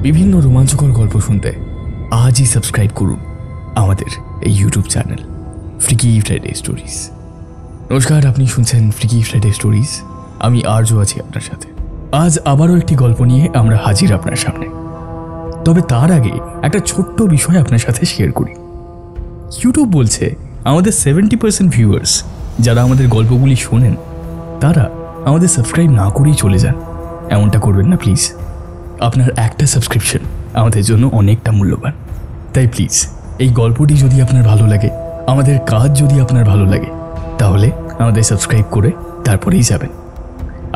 বিভিন্ন রোমাঞ্চকর গল্প শুনতে আজই সাবস্ক্রাইব করুন আমাদের এই YouTube channel freaky Friday stories. নমস্কার, আপনি শুনছেন ফ্রিকি ফ্রাইডে স্টোরিজ। আমি আর্য আছি আপনার সাথে। আজ আবারও একটি গল্প নিয়ে আমরা হাজির আপনার সামনে। তবে তার আগে একটা ছোট্ট বিষয় আপনার সাথে শেয়ার করি। ইউটিউব বলছে আমাদের 70% ভিউয়ার্স যারা আমাদের গল্পগুলি শোনেন তারা আমাদের সাবস্ক্রাইব না করেই চলে যান। এমনটা করবেন না প্লিজ। আপনার একটা সাবস্ক্রিপশন আমাদের জন্য অনেকটা মূল্যবান। তাই প্লিজ এই গল্পটি যদি আপনার ভালো লাগে, আমাদের কাজ যদি আপনার ভালো লাগে, তাহলে আমাদের সাবস্ক্রাইব করে তারপরেই যাবেন।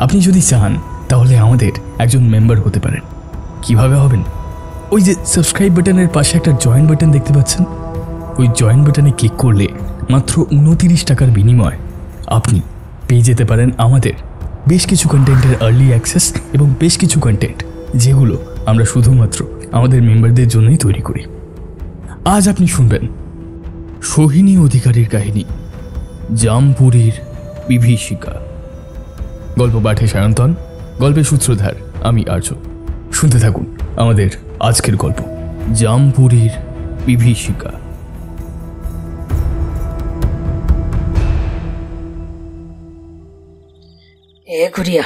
আপনি যদি চান তাহলে আমাদের একজন মেম্বার হতে পারেন। কিভাবে হবেন? ওই যে সাবস্ক্রাইব বাটনের পাশে একটা জয়েন বাটন দেখতে পাচ্ছেন, ওই জয়েন বাটনে ক্লিক করলে মাত্র 29 টাকার বিনিময়ে আপনি পেয়ে যেতে পারেন আমাদের বেশ কিছু কন্টেন্টের আর্লি অ্যাক্সেস এবং বেশ কিছু কন্টেন্ট যেগুলো আমরা শুধুমাত্র আমাদের মেম্বারদের জন্যই তৈরি করি। আজ আপনি শুনবেন সোহিনী অধিকারীর কাহিনী, জামপুরীর বিভীষিকা। গল্প পাঠে সায়ন্তন, গল্পের সূত্রধার আমি আর্য। শুনতে থাকুন আমাদের আজকের গল্প, জামপুরীর বিভীষিকা। এ ঘুরিয়া,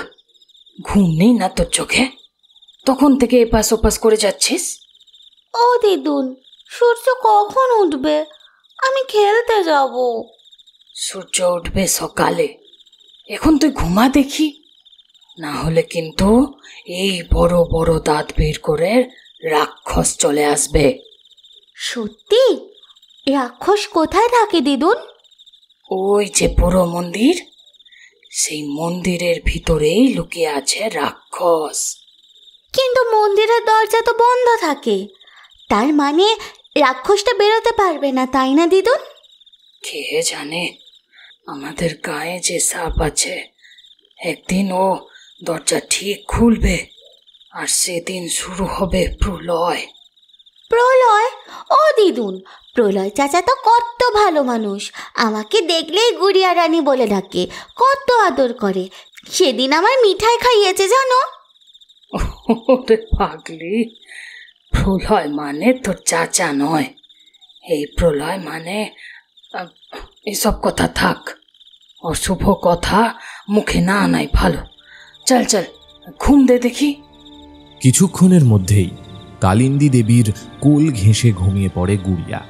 ঘুম নেই না তোর চোখে? তখন থেকে এপাশ ওপাশ করে যাচ্ছিস। ও দিদুন, সূর্য কখন উঠবে? আমি খেলতে যাব। সূর্য উঠবে সকালে, এখন তুই ঘুমা দেখি, না হলে কিন্তু এই বড় বড় দাঁত বের করে রাক্ষস চলে আসবে। সত্যি? রাক্ষস কোথায় থাকে দিদুন? ওই যে পুরো মন্দির, সেই মন্দিরের ভিতরেই লুকিয়ে আছে রাক্ষস। কিন্তু মন্দিরের দরজা তো বন্ধ থাকে, তার মানে রাক্ষসটা বেরোতে পারবে না, তাই না দিদুন? কে জানে, আমাদের গায়ে যে সাপ আছে, একদিন ও দরজা ঠিক খুলবে, আর সেদিন শুরু হবে প্রলয়। প্রলয়? ও দিদুন, প্রলয় চাচা তো কত ভালো মানুষ, আমাকে দেখলেই গুড়িয়া রানী বলে ডাকে, কত আদর করে। সেদিন আমার মিঠাই খাইয়েছে জানো। ওরে পাগলি, প্রলয় মানে তোর চাচা নয়। এই প্রলয় মানে এসব কথা থাক, অশুভ কথা মুখে না আনাই ভালো। চল চল, ঘুম দে দেখি। কিছুক্ষণের মধ্যেই কালিন্দী দেবীর কোল ঘেঁষে ঘুমিয়ে পড়ে গুড়িয়া।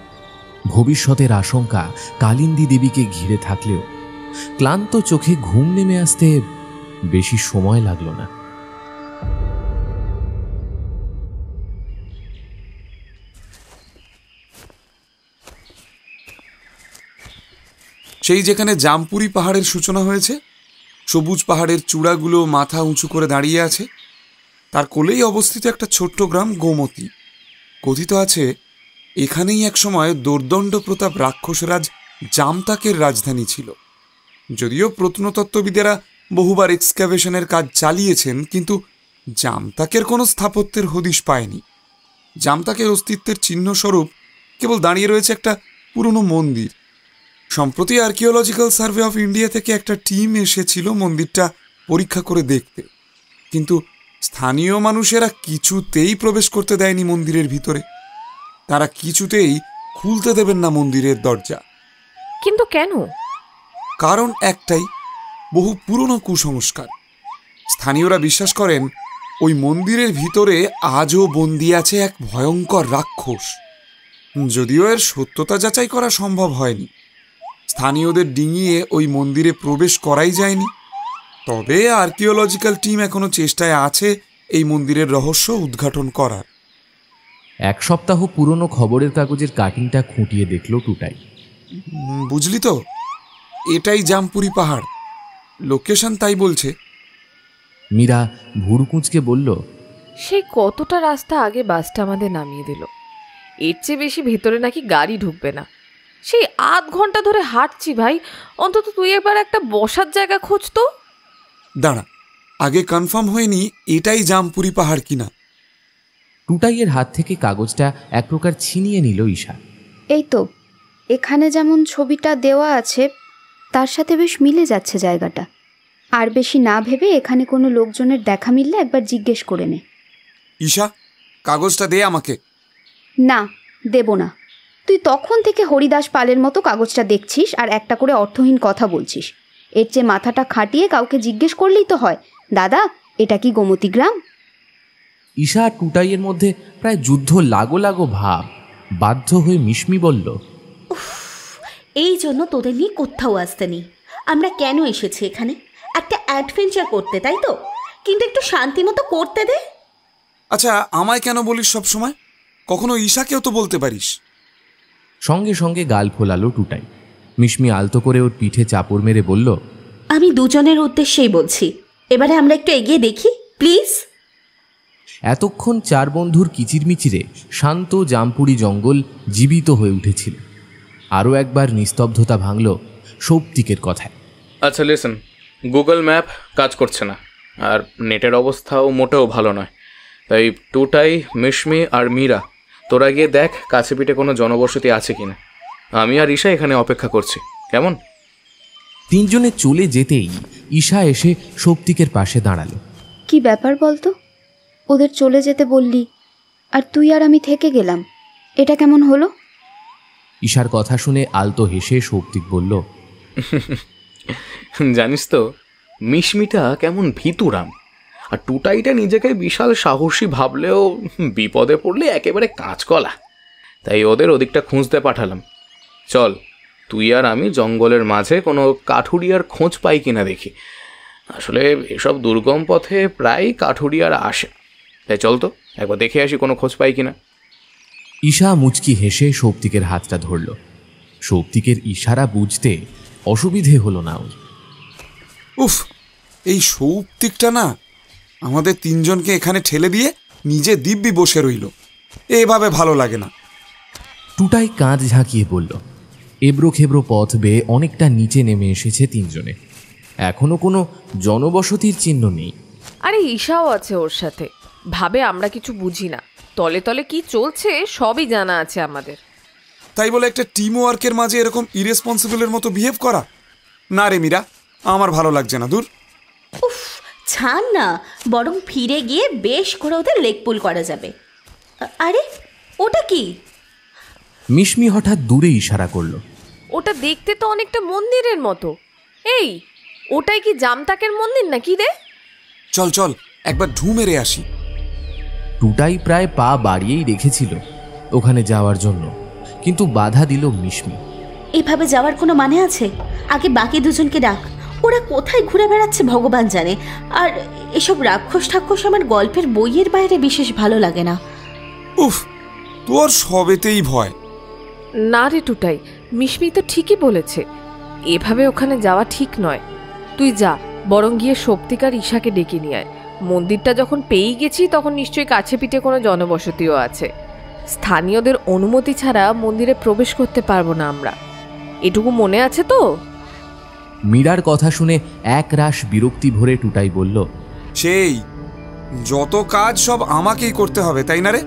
ভবিষ্যতের আশঙ্কা কালিন্দী দেবীকে ঘিরে থাকলেও ক্লান্ত চোখে ঘুম নেমে আসতে বেশি সময় লাগল না। সেই যেখানে জামপুরি পাহাড়ের সূচনা হয়েছে, সবুজ পাহাড়ের চূড়াগুলো মাথা উঁচু করে দাঁড়িয়ে আছে, তার কোলেই অবস্থিত একটা ছোট্ট গ্রাম গোমতী। কথিত আছে এখানেই একসময় দোর্দণ্ড প্রতাপ রাক্ষসরাজ জামতাকের রাজধানী ছিল। যদিও প্রত্নতত্ত্ববিদেরা বহুবার এক্সক্যাভেশনের কাজ চালিয়েছেন, কিন্তু জামতাকের কোনো স্থাপত্যের হদিশ পায়নি। জামতাকের অস্তিত্বের চিহ্নস্বরূপ কেবল দাঁড়িয়ে রয়েছে একটা পুরনো মন্দির। সম্প্রতি আর্কিওলজিক্যাল সার্ভে অফ ইন্ডিয়া থেকে একটা টিম এসেছিল মন্দিরটা পরীক্ষা করে দেখতে, কিন্তু স্থানীয় মানুষেরা কিছুতেই প্রবেশ করতে দেয়নি মন্দিরের ভিতরে। তারা কিছুতেই খুলতে দেবেন না মন্দিরের দরজা। কিন্তু কেন? কারণ একটাই, বহু পুরনো কুসংস্কার। স্থানীয়রা বিশ্বাস করেন ওই মন্দিরের ভিতরে আজও বন্দী আছে এক ভয়ঙ্কর রাক্ষস। যদিও এর সত্যতা যাচাই করা সম্ভব হয়নি, স্থানীয়দের ডিঙিয়ে ওই মন্দিরে প্রবেশ করাই যায়নি। তবে আর্কিওলজিক্যাল টিম এখনো চেষ্টায় আছে এই মন্দিরের রহস্য উদ্ঘাটন করার। এক সপ্তাহ পুরনো খবরের কাগজের কাটিংটা খুঁটিয়ে দেখল টুটাই। বুঝলি তো, এটাই জামপুরি পাহাড়, লোকেশন তাই বলছে। মীরা ভুরুকুঁচকে বলল, সেই কতটা রাস্তা আগে বাসটা আমাদের নামিয়ে দিল, এর চেয়ে বেশি ভেতরে নাকি গাড়ি ঢুকবে না। সেই আধ ঘন্টা ধরে হাঁটছি ভাই, অন্তত তুই এবার একটা বসার জায়গা খোঁজ তো। দাঁড়া, আগে কনফার্ম হয়নি এটাই জামপুরি পাহাড় কিনা। টুটাইয়ের হাত থেকে কাগজটা এক প্রকার ছিনিয়ে নিল ঈশা। এই তো, এখানে যেমন ছবিটা দেওয়া আছে তার সাথে বেশ মিলে যাচ্ছে জায়গাটা। আর বেশি না ভেবে এখানে কোনো লোকজনের দেখা মিললে একবার জিজ্ঞেস করে নে। ঈশা, কাগজটা দে আমাকে। না, দেব না। তুই তখন থেকে হরিদাস পালের মতো কাগজটা দেখছিস আর একটা করে অর্থহীন কথা বলছিস। এর চেয়ে মাথাটা খাটিয়ে কাউকে জিজ্ঞেস করলেই তো হয়, দাদা এটা কি গোমতী গ্রাম? ঈশা আর টুটাইয়ের মধ্যে প্রায় যুদ্ধ লাগো লাগো ভাব। বাধ্য হয়ে মিশমি বলল, এই জন্য তোদের নিয়ে কোথাও আসতে নেই। আমরা কেন এসেছি এখানে? একটা অ্যাডভেঞ্চার করতে, তাই তো? কিন্তু একটু শান্তি মতো করতে দে। আচ্ছা, আমায় কেন বলিস সব সময়? কখনো ঈশাকেও তো বলতে পারিস। সঙ্গে সঙ্গে গাল ফোলালো টুটাই। মিশমি আলতো করে ওর পিঠে চাপড় মেরে বলল, আমি দুজনের উদ্দেশ্যেই বলছি, এবারে আমরা একটু এগিয়ে দেখি প্লিজ। এতক্ষণ চার বন্ধুর কিচিরমিচিরে শান্ত জামপুরি জঙ্গল জীবিত হয়ে উঠেছিল। আরও একবার নিস্তব্ধতা ভাঙল সৌপ্তিকের কথায়। আচ্ছা লিসেন, গুগল ম্যাপ কাজ করছে না, আর নেটের অবস্থাও মোটেও ভালো নয়। তাই টুটাই, মিশমি আর মীরা, তোরা গিয়ে দেখ কাছে পিঠে কোনো জনবসতি আছে কিনা। আমি আর ঈশা এখানে অপেক্ষা করছি, কেমন? তিনজনে চলে যেতেই ঈশা এসে সৌপ্তিকের পাশে দাঁড়ালো। কি ব্যাপার বলতো? ওদের চলে যেতে বললি আর তুই আর আমি থেকে গেলাম, এটা কেমন হলো? ঈশার কথা শুনে আলতো হেসে সৌপ্তিক বলল, জানিস তো, মিশমিটা কেমন ভীতুরাম, আর টুটাইটা নিজেকে বিশাল সাহসী ভাবলেও বিপদে পড়লে একেবারে কাঁচকলা। তাই ওদের ওদিকটা খুঁজতে পাঠালাম। চল, তুই আর আমি জঙ্গলের মাঝে কোনো কাঠুরিয়ার খোঁজ পাই কিনা দেখি। আসলে এসব দুর্গম পথে প্রায় কাঠুরিয়ার আসে। তাই চল তো একবার দেখে আসি কোনো খোঁজ পাই কিনা। ঈশা মুচকি হেসে সৌপ্তিকের হাতটা ধরল। সৌপ্তিকের ইশারা বুঝতে অসুবিধে হলো না ওর। উফ, এই সৌপ্তিকটা না আমাদের তিনজনকে এখানে ঠেলে দিয়ে নিজে দিব্যি বসে রইল। এভাবে ভালো লাগে না। টুটাই কাঁধ ঝাঁকিয়ে বলল, এবড়ো খেবড়ো পথ বেয়ে অনেকটা নিচে নেমে এসেছে তিনজনে। এখনো কোনো জনবসতির চিহ্ন নেই। আরে ঈশাও আছে ওর সাথে। ভাবে আমরা কিছু বুঝি না, তলে তলে কি চলছে সবই জানা আছে আমাদের। তাই বলে একটা টিম ওয়ার্কের মাঝে এরকম ইরেসপন্সিবলের মতো বিহেভ করা? না রে মীরা, আমার ভালো লাগছে না, দূর। উফ, ছাড় না, বরং ফিরে গিয়ে বেশ করে ওদের লেগ পুল করা যাবে। আরে ওটা কি? মিশমি হঠাৎ দূরে ইশারা করলো। ওটা দেখতে তো অনেকটা মন্দিরের মতো। এই, ওটাই কি জামতাকের মন্দির নাকি রে? চল চল একবার ঢু মেরে আসি। টুটাই প্রায় পা বাড়িয়েই রেখেছিল ওখানে যাওয়ার জন্য, কিন্তু বাধা দিল মিশমি। এভাবে যাওয়ার কোনো মানে আছে? আগে বাকি দুজনকে ডাক। ওরা কোথায় ঘুরে বেড়াচ্ছে ভগবান জানে। আর এসব রাক্ষস ঠাক্ষস আমার গল্পের বইয়ের বাইরে বিশেষ ভালো লাগে না। উফ, তোর সবেতেই ভয়। না রে টুটাই, মিশমি তো ঠিকই বলেছে, এভাবে ওখানে যাওয়া ঠিক নয়। তুই যা, বরং গিয়ে সৌপ্তিক আর ঈশাকে ডেকে নিয়ে আয়। মন্দিরটা যখন পেয়েই গেছি তখন নিশ্চয়ই কাছে পিঠে কোনো জনবসতিও আছে। স্থানীয়দের অনুমতি ছাড়া মন্দিরে প্রবেশ করতে পারবো না আমরা, এটুকু মনে আছে তো? মীরার কথা শুনে এক রাশ বিরক্তি ভরে টুটাই বলল, সেই যত কাজ সব আমাকেই করতে হবে, তাই না রে?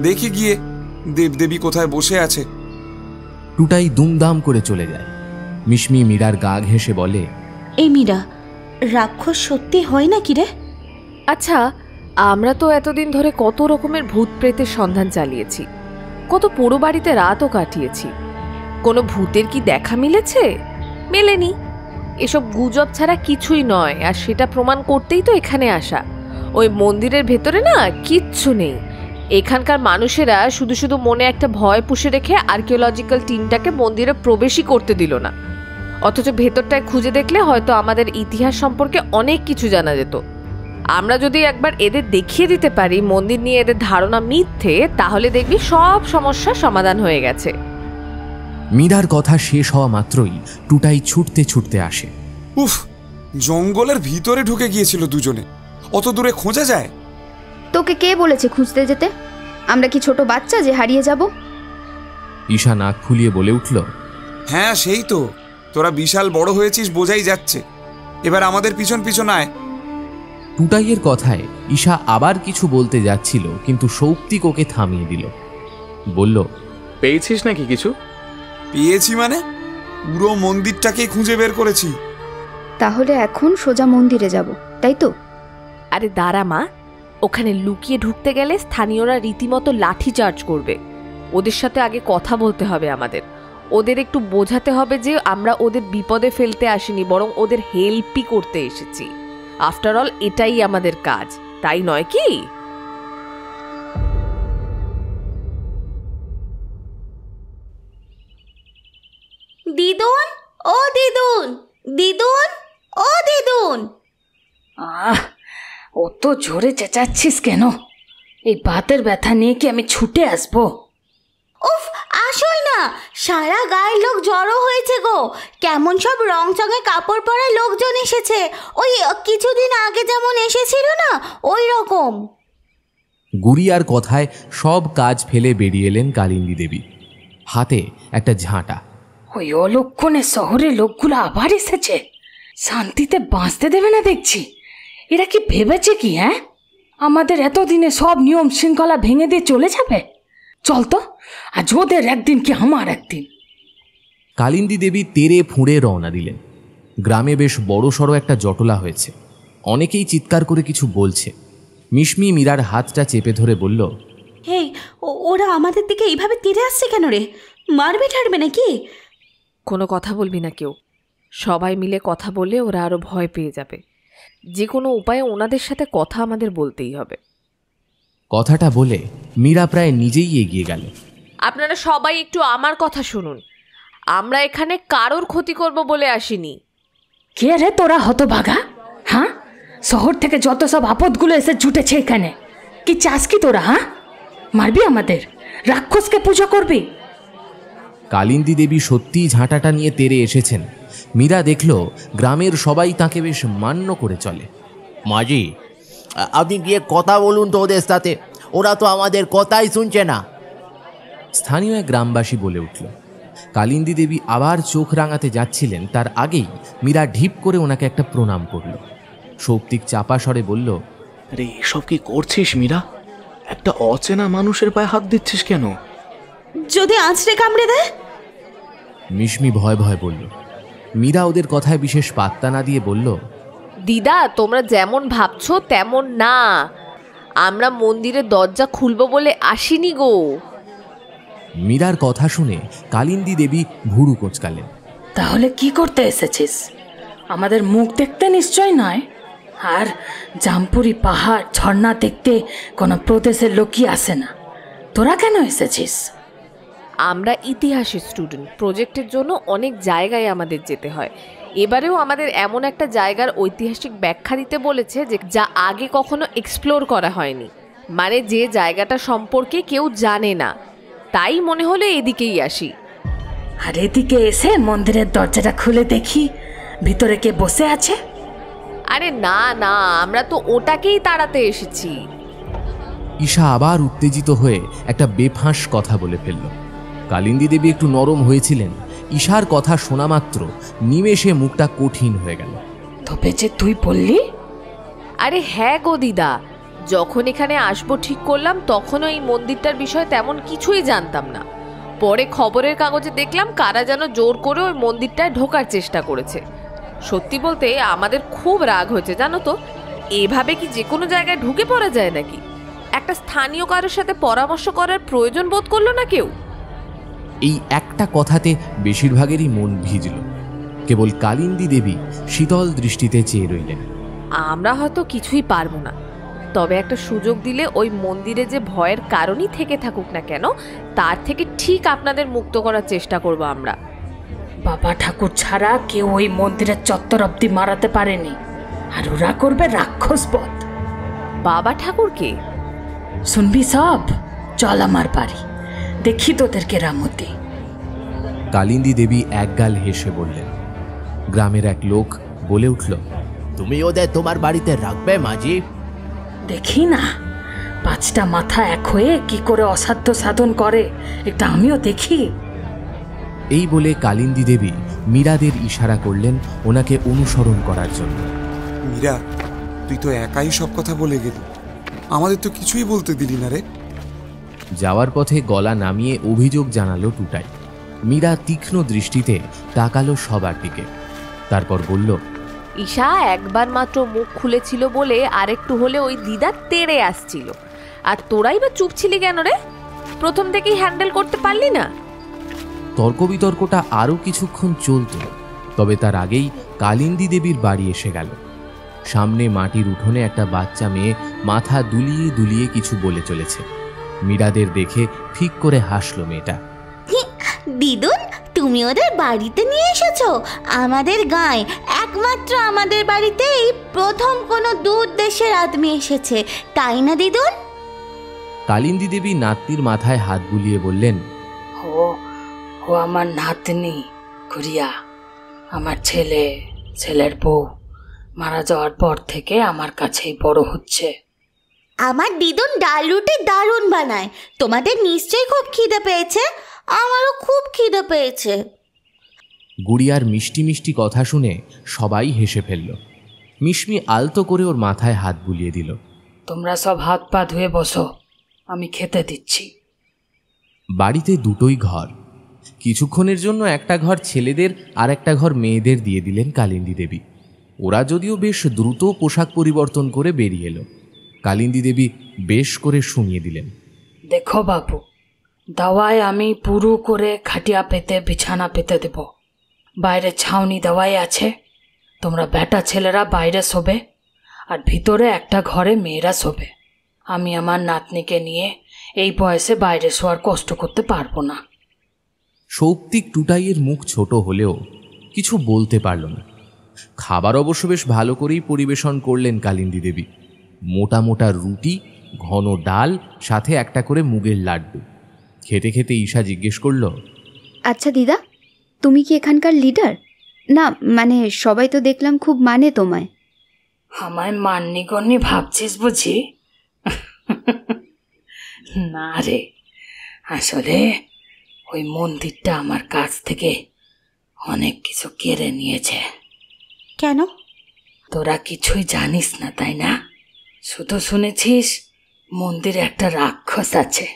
দেখি গিয়ে দেবদেবী কোথায় বসে আছে। টুটাই দুমদাম করে চলে যায়। মিশমি মীরার গা ঘেঁষে বলে, এই মীরা, রাক্ষস সত্যি হয় নাকি রে? আচ্ছা, আমরা তো এতদিন ধরে কত রকমের ভূত প্রেতের সন্ধান চালিয়েছি, কত পোড়ো বাড়িতে রাতও কাটিয়েছি। কোনো ভূতের কি দেখা মিলেছে? মেলেনি। এসব গুজব ছাড়া কিছুই নয়, আর সেটা প্রমাণ করতেই তো এখানে আসা। ওই মন্দিরের ভেতরে না কিচ্ছু নেই। এখানকার মানুষেরা শুধু শুধু মনে একটা ভয় পুষে রেখে আর্কিওলজিক্যাল টিমটাকে মন্দিরে প্রবেশই করতে দিল না। অথচ ভেতরটায় খুঁজে দেখলে হয়তো আমাদের ইতিহাস সম্পর্কে অনেক কিছু জানা যেত। আমরা যদি একবার এদের দেখিয়ে দিতে পারি মন্দির নিয়ে এদের ধারণা মিথ্যে, তাহলে দেখবি সব সমস্যার সমাধান হয়ে গেছে। মীরার কথা শেষ হওয়া মাত্রই টুটাই ছুটতে ছুটতে আসে। উফ, জঙ্গলের ভিতরে ঢুকে গিয়েছিল দুজনে, অত দূরে খোঁজা যায়? তোকে কে বলেছে খুঁজতে যেতে? আমরা কি ছোট বাচ্চা যে হারিয়ে যাব? ঈশা নাক ফুলিয়ে বলে উঠল, হ্যাঁ সেই তো, তোরা বিশাল বড় হয়েছিস বোঝাই যাচ্ছে। এবার আমাদের পিছন পিছন আয়। টুটাইয়ের কথায় ঈশা আবার কিছু বলতে যাচ্ছিল, কিন্তু সৌপ্তিক ওকে থামিয়ে দিল। বলল, পেয়েছিস নাকি কিছু? পেয়েছি মানে? পুরো মন্দিরটাকেই খুঁজে বের করেছি। তাহলে এখন সোজা মন্দিরে যাব, তাই তো? আরে দাঁড়া মা, ওখানে লুকিয়ে ঢুকতে গেলে স্থানীয়রা রীতিমতো লাঠি চার্জ করবে। ওদের সাথে আগে কথা বলতে হবে আমাদের, ওদের একটু বোঝাতে হবে যে আমরা ওদের বিপদে ফেলতে আসিনি, বরং ওদের হেল্পই করতে এসেছি। আফটার অল এটাই আমাদের কাজ, তাই নয় কি? দিদুন, ও দিদুন, দিদুন, ও দিদুন। অত জোরে চেঁচাচ্ছিস কেন? এই বাতের ব্যথা নিয়ে কি আমি ছুটে আসবো? উফ, আসোই না, সারা গায়ের লোক জড়ো হয়েছে গো। কেমন সব রং চঙে কাপড় পরা লোকজন এসেছে, ওই কিছুদিন আগে যেমন এসেছিল না, ওই রকম। গুড়িয়ার কথায় সব কাজ ফেলে বেরিয়ে এলেন কালিন্দী দেবী, হাতে একটা ঝাঁটা। ওই অলক্ষণে শহরের লোকগুলো আবার এসেছে, শান্তিতে বাঁচতে দেবে না দেখছি। এরা কি ভেবেছে কি? হ্যাঁ, আমাদের এতদিনে সব নিয়ম শৃঙ্খলা ভেঙে দিয়ে চলে যাবে? চল তো, আজ ওদের একদিন কি আমার একদিন। কালিন্দী দেবী তেড়ে ফুঁড়ে রওনা দিলেন। গ্রামে বেশ বড়সড় একটা জটলা হয়েছে, অনেকেই চিৎকার করে কিছু বলছে। মিশমি মীরার হাতটা চেপে ধরে বলল, হেই, ওরা আমাদের দিকে এইভাবে তীরে আসছে কেন রে? মারবে ঠাড়বে নাকি? কোনো কথা বলবি না কেউ, সবাই মিলে কথা বললে ওরা আরো ভয় পেয়ে যাবে। যে কোনো উপায়ে ওনাদের সাথে কথা আমাদের বলতেই হবে। কথাটা বলে মীরা প্রায় নিজেই এগিয়ে গেল। আপনারা সবাই একটু আমার কথা শুনুন, আমরা এখানে কারোর ক্ষতি করব বলে আসিনি। কে রে তোরা হতভাগা? হ্যাঁ, শহর থেকে যত সব আপদগুলো এসে জুটেছে এখানে, কি চাস কি তোরা? হ্যাঁ, মারবি আমাদের? রাক্ষসকে পূজা করবি? কালিন্দী দেবী সত্যিই ঝাঁটাটা নিয়ে তেড়ে এসেছেন। মীরা দেখল গ্রামের সবাই তাকে বেশ মান্য করে চলে। মাঝি, আপনি গিয়ে কথা বলুন তো ওদের সাথে, ওরা তো আমাদের কথাই শুনছে না। স্থানীয় এক গ্রামবাসী বলে উঠল। কালিন্দী দেবী আবার চোখ রাঙাতে যাচ্ছিলেন, তার আগেই মীরা ঢিপ করে ওনাকে একটা প্রণাম করল। সৌপ্তিক চাপা স্বরে বলল, আরে এসব কি করছিস মীরা? একটা অচেনা মানুষের পায়ে হাত দিচ্ছিস কেন? যদি আঁচড়ে কামড়ে দেয়? মিশমি ভয় ভয় বলল। মীরা ওদের কথায় বিশেষ পাত্তা না দিয়ে বলল, দিদা, তোমরা যেমন ভাবছো তেমন না, আমরা মন্দিরের দরজা খুলবো বলে আসিনি গো। মীরার কথা শুনে কালিন্দী দেবী ভুরু কোঁচকালেন। তাহলে কি করতে এসেছিস? আমাদের মুখ দেখতে নিশ্চয় নয়। আর জামপুরি পাহাড় ঝর্ণা দেখতে কোনো প্রদেশের লোকই আসে না, তোরা কেন এসেছিস? আমরা ইতিহাসের স্টুডেন্ট, প্রজেক্টের জন্য অনেক জায়গায় আমাদের যেতে হয়। এবারেও আমাদের এমন একটা জায়গার ঐতিহাসিক ব্যাখ্যা দিতে বলেছে যে যা আগে কখনো এক্সপ্লোর করা হয়নি, মানে যে জায়গাটা সম্পর্কে কেউ জানে না। তাই মনে হলো এদিকেই আসি। আর এদিকে এসে মন্দিরের দরজাটা খুলে দেখি ভিতরে কে বসে আছে। আরে না না, আমরা তো ওটাকেই তাড়াতে এসেছি। ঈশা আবার উত্তেজিত হয়ে একটা বেফাঁস কথা বলে ফেলল। কালিন্দী দেবী একটু নরম হয়েছিলেন, ঈশার কথা শোনা মাত্র নিমেষে মুখটা কঠিন হয়ে গেল। তবে যে তুই বললি? আরে হ্যাঁ গো দিদা, যখন এখানে আসবো ঠিক করলাম তখনও এই মন্দিরটার বিষয়ে তেমন কিছুই জানতাম না। পরে খবরের কাগজে দেখলাম কারা যেন জোর করে ওই মন্দিরটায় ঢোকার চেষ্টা করেছে। সত্যি বলতে আমাদের খুব রাগ হয়েছে জানো তো। এভাবে কি যে কোনো জায়গায় ঢুকে পড়া যায় নাকি? একটা স্থানীয় কারোর সাথে পরামর্শ করার প্রয়োজন বোধ করলো না কেউ? এই একটা কথাতে বেশিরভাগেরই মন ভিজল। কেবল কালিন্দী দেবী শীতল দৃষ্টিতে চেয়ে রইলেন। আমরা হয়তো কিছুই পারবো না, তবে একটা সুযোগ দিলে ওই মন্দিরে যে ভয়ের কারণই থেকে থাকুক না কেন, তার থেকে ঠিক আপনাদের মুক্ত করার চেষ্টা করব আমরা। বাবা ঠাকুর ছাড়া কেউ ওই মন্দিরের চত্বর অব্দি মারাতে পারেনি, আর ওরা করবে রাক্ষস বধ। বাবা ঠাকুরকে শুনবি সব? চল আমার বাড়ি, দেখি তোদের কেরামতি। কালিন্দী দেবী একগাল হেসে বললেন। গ্রামের এক লোক বলে উঠল, তুমি ওদের তোমার বাড়িতে রাখবে মাঝি? দেখি না, পাঁচটা মাথা এক হয়ে কি করে অসাধ্য সাধন করে, এটা আমিও দেখি। এই বলে কালিন্দী দেবী মীরাদের ইশারা করলেন ওনাকে অনুসরণ করার জন্য। মীরা, তুই তো একাই সব কথা বলে গেলি, আমাদের তো কিছুই বলতে দিলি না রে। যাওয়ার পথে গলা নামিয়ে অভিযোগ জানালো টুটাই। মীরা তীক্ষ্ণ দৃষ্টিতে তাকালো সবার দিকে, তারপর বলল, ঈশা একবার মাত্র মুখ খুলেছিল বলে আরেকটু হলে ওই দিদা তেড়ে আসছিল। আর তোরাই বা চুপ ছিলি কেন রে? প্রথম থেকেই হ্যান্ডেল করতে পারলি না? তর্ক বিতর্কটা আরও কিছুক্ষণ চলত, তবে তার আগেই কালিন্দী দেবীর বাড়ি এসে গেল। সামনে মাটির উঠোনে একটা বাচ্চা মেয়ে মাথা দুলিয়ে দুলিয়ে কিছু বলে চলেছে। মীরাদের দেখে ঠিক করে হাসলো মেয়েটা। দিদুন, তুমি ওদের বাড়িতে নিয়ে এসেছো? আমাদের গাঁয়ে একমাত্র আমাদের বাড়িতে এই প্রথম কোনো দূর দেশের আদমি এসেছে, তাই না দিদুন? কালিন্দী দেবী নাতনির মাথায় হাত বুলিয়ে বললেন, ও আমার নাতনি গুড়িয়া। আমার ছেলের বউ মারা যাওয়ার পর থেকে আমার কাছেই বড় হচ্ছে। আমার দিদুন ডাল রুটি দারুণ বানায়। তোমাদের নিশ্চয়ই খুব খিদে পেয়েছে। আমারও খুব খিদে পেয়েছে। গুড়িয়ার মিষ্টি মিষ্টি কথা শুনে সবাই হেসে ফেলল। মিশমি আলতো করে ওর মাথায় হাত বুলিয়ে দিল। তোমরা সব হাত পা ধুয়ে বসো, আমি খেতে দিচ্ছি। বাড়িতে দুটোই ঘর। কিছুক্ষণের জন্য একটা ঘর ছেলেদের আর একটা ঘর মেয়েদের দিয়ে দিলেন কালিন্দী দেবী। ওরা যদিও বেশ দ্রুত পোশাক পরিবর্তন করে বেরিয়ে এলো। কালিন্দী দেবী বেশ করে শুনিয়ে দিলেন, দেখো বাবু, দাওয়ায় আমি পুরো করে খাটিয়া পেতে বিছানা পেতে দেব। বাইরে ছাউনি দেওয়াই আছে। তোমরা বেটা ছেলেরা বাইরে শোবে, আর ভিতরে একটা ঘরে মেয়েরা শোবে। আমি আমার নাতনিকে নিয়ে এই বয়সে বাইরে শোয়ার কষ্ট করতে পারবো না। সৌপ্তিক টুটাইয়ের মুখ ছোট হলেও কিছু বলতে পারল না। খাবার অবশ্য বেশ ভালো করেই পরিবেশন করলেন কালিন্দী দেবী। মোটা মোটা রুটি, ঘন ডাল, সাথে একটা করে মুগের লাড্ডু। খেতে খেতে ঈশা জিজ্ঞেস করল, আচ্ছা দিদা, তুমি কি এখানকার লিডার? না মানে সবাই তো দেখলাম খুব মানে তোমায়। আমায় মাননি গণ্যি ভাবছিস বুঝি? না রে, আসলে ওই মন্দিরটা আমার কাছ থেকে অনেক কিছু কেড়ে নিয়েছে। কেন? তোরা কিছুই জানিস না তাই না? শুধু শুনেছিস মন্দিরে একটা রাক্ষস আছে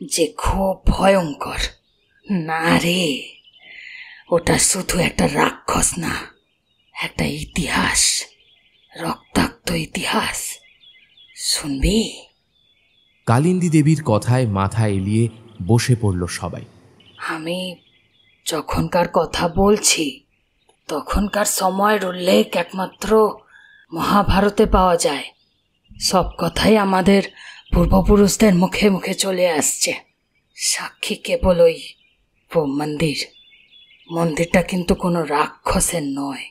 যে খুব ভয়ঙ্কর। না রে, ওটা শুধু একটা রাক্ষস না, একটা ইতিহাস, রক্তাক্ত ইতিহাস। শুনবি? কালিন্দী দেবীর কথায় মাথা এলিয়ে বসে পড়ল সবাই। আমি যখনকার কথা বলছি তখনকার সময়ের উল্লেখ একমাত্র মহাভারতে পাওয়া যায়। সব কথাই আমাদের পূর্বপুরুষদের মুখে মুখে চলে আসছে। সাক্ষী কেবল ওই মন্দিরটা কিন্তু কোনো রাক্ষসের নয়।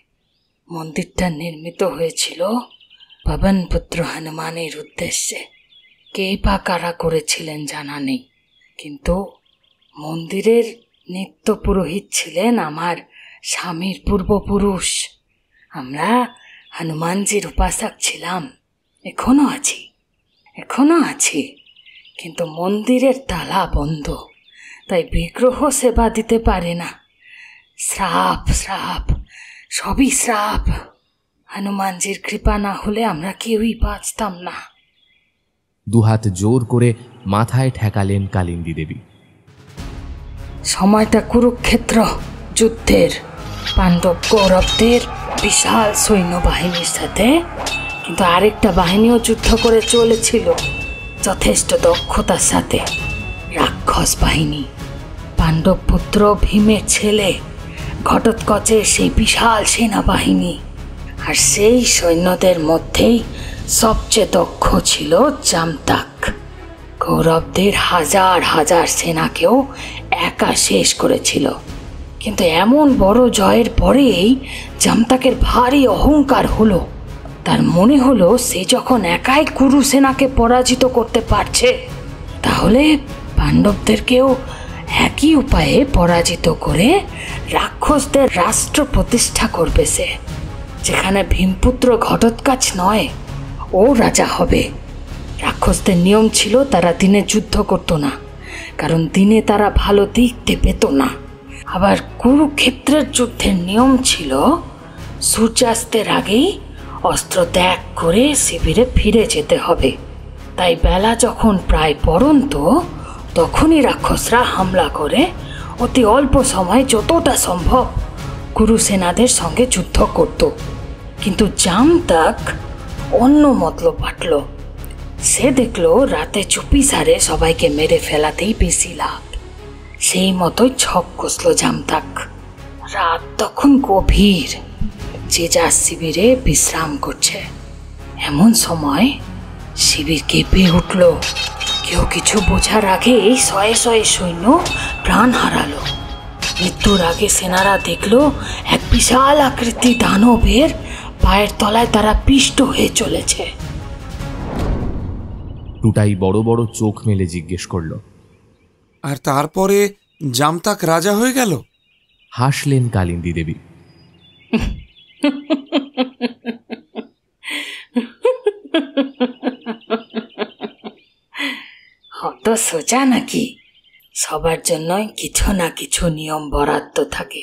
মন্দিরটা নির্মিত হয়েছিল পবন পুত্র হনুমানের উদ্দেশ্যে। কে বা কারা করেছিলেন জানা নেই, কিন্তু মন্দিরের নিত্য পুরোহিত ছিলেন আমার স্বামীর পূর্বপুরুষ। আমরা হনুমানজির উপাসক ছিলাম, এখনো আছি, কিন্তু মন্দিরের তালা বন্ধ, তাই বিগ্রহ সেবা দিতে পারে না। শ্রাপ সবই শ্রাপ। হনুমানজির কৃপা না হলে আমরা কেউই বাঁচতাম না। দুহাত জোর করে মাথায় ঠেকালেন কালিন্দী দেবী। সময়টা কুরুক্ষেত্র যুদ্ধের। পাণ্ডব কৌরবদের বিশাল সৈন্যবাহিনীর সাথে কিন্তু আরেকটা বাহিনীও যুদ্ধ করে চলেছিল যথেষ্ট দক্ষতার সাথে। রাক্ষস বাহিনী, পাণ্ডব পুত্র ভীমের ছেলে ঘটোৎকচের সেই বিশাল সেনাবাহিনী। আর সেই সৈন্যদের মধ্যেই সবচেয়ে দক্ষ ছিল জামতাক। কৌরবদের হাজার হাজার সেনাকেও একা শেষ করেছিল। কিন্তু এমন বড় জয়ের পরেই জামতাকের ভারী অহংকার হলো। তার মনে হলো সে যখন একাই কুরু সেনাকে পরাজিত করতে পারছে, তাহলে পাণ্ডবদেরকেও একই উপায়ে পরাজিত করে রাক্ষসদের রাষ্ট্র প্রতিষ্ঠা করবে সে। যেখানে ভীমপুত্র ঘটোৎকচ নয়, ও রাজা হবে। রাক্ষসদের নিয়ম ছিল তারা দিনে যুদ্ধ করত না, কারণ দিনে তারা ভালো দেখতে পেত না। আবার কুরুক্ষেত্রের যুদ্ধের নিয়ম ছিল সূর্যাস্তের আগেই অস্ত্র ত্যাগ করে শিবিরে ফিরে যেতে হবে। তাই বেলা যখন প্রায় পড়ন্ত তখনই রাক্ষসরা হামলা করে অতি অল্প সময়ে যতটা সম্ভব কুরু সেনাদের সঙ্গে যুদ্ধ করত। কিন্তু জামতাক অন্য মতলব পাটল। সে দেখলো রাতে চুপি সারে সবাইকে মেরে ফেলাতেই বেশি লাভ। সেই মতোই ছক কষল জামতাক। রাত তখন গভীর, যে যার শিবিরে বিশ্রাম করছে। এমন সময় শিবির কেঁপে উঠল। কেউ কিছু বোঝার আগে শয়ে শয়ে সৈন্য প্রাণ হারালো। মৃত্যুর আগে সেনারা দেখলো এক বিশাল আকৃতি দানবের পায়ের তলায় তারা পিষ্ট হয়ে চলেছে। টুটাই বড় বড় চোখ মেলে জিজ্ঞেস করল, আর তারপরে জামতাক রাজা হয়ে গেল? হাসলেন কালিন্দী দেবী। অত সোজা নাকি? সবার জন্যই কিছু না কিছু নিয়ম বরাদ্দ থাকে।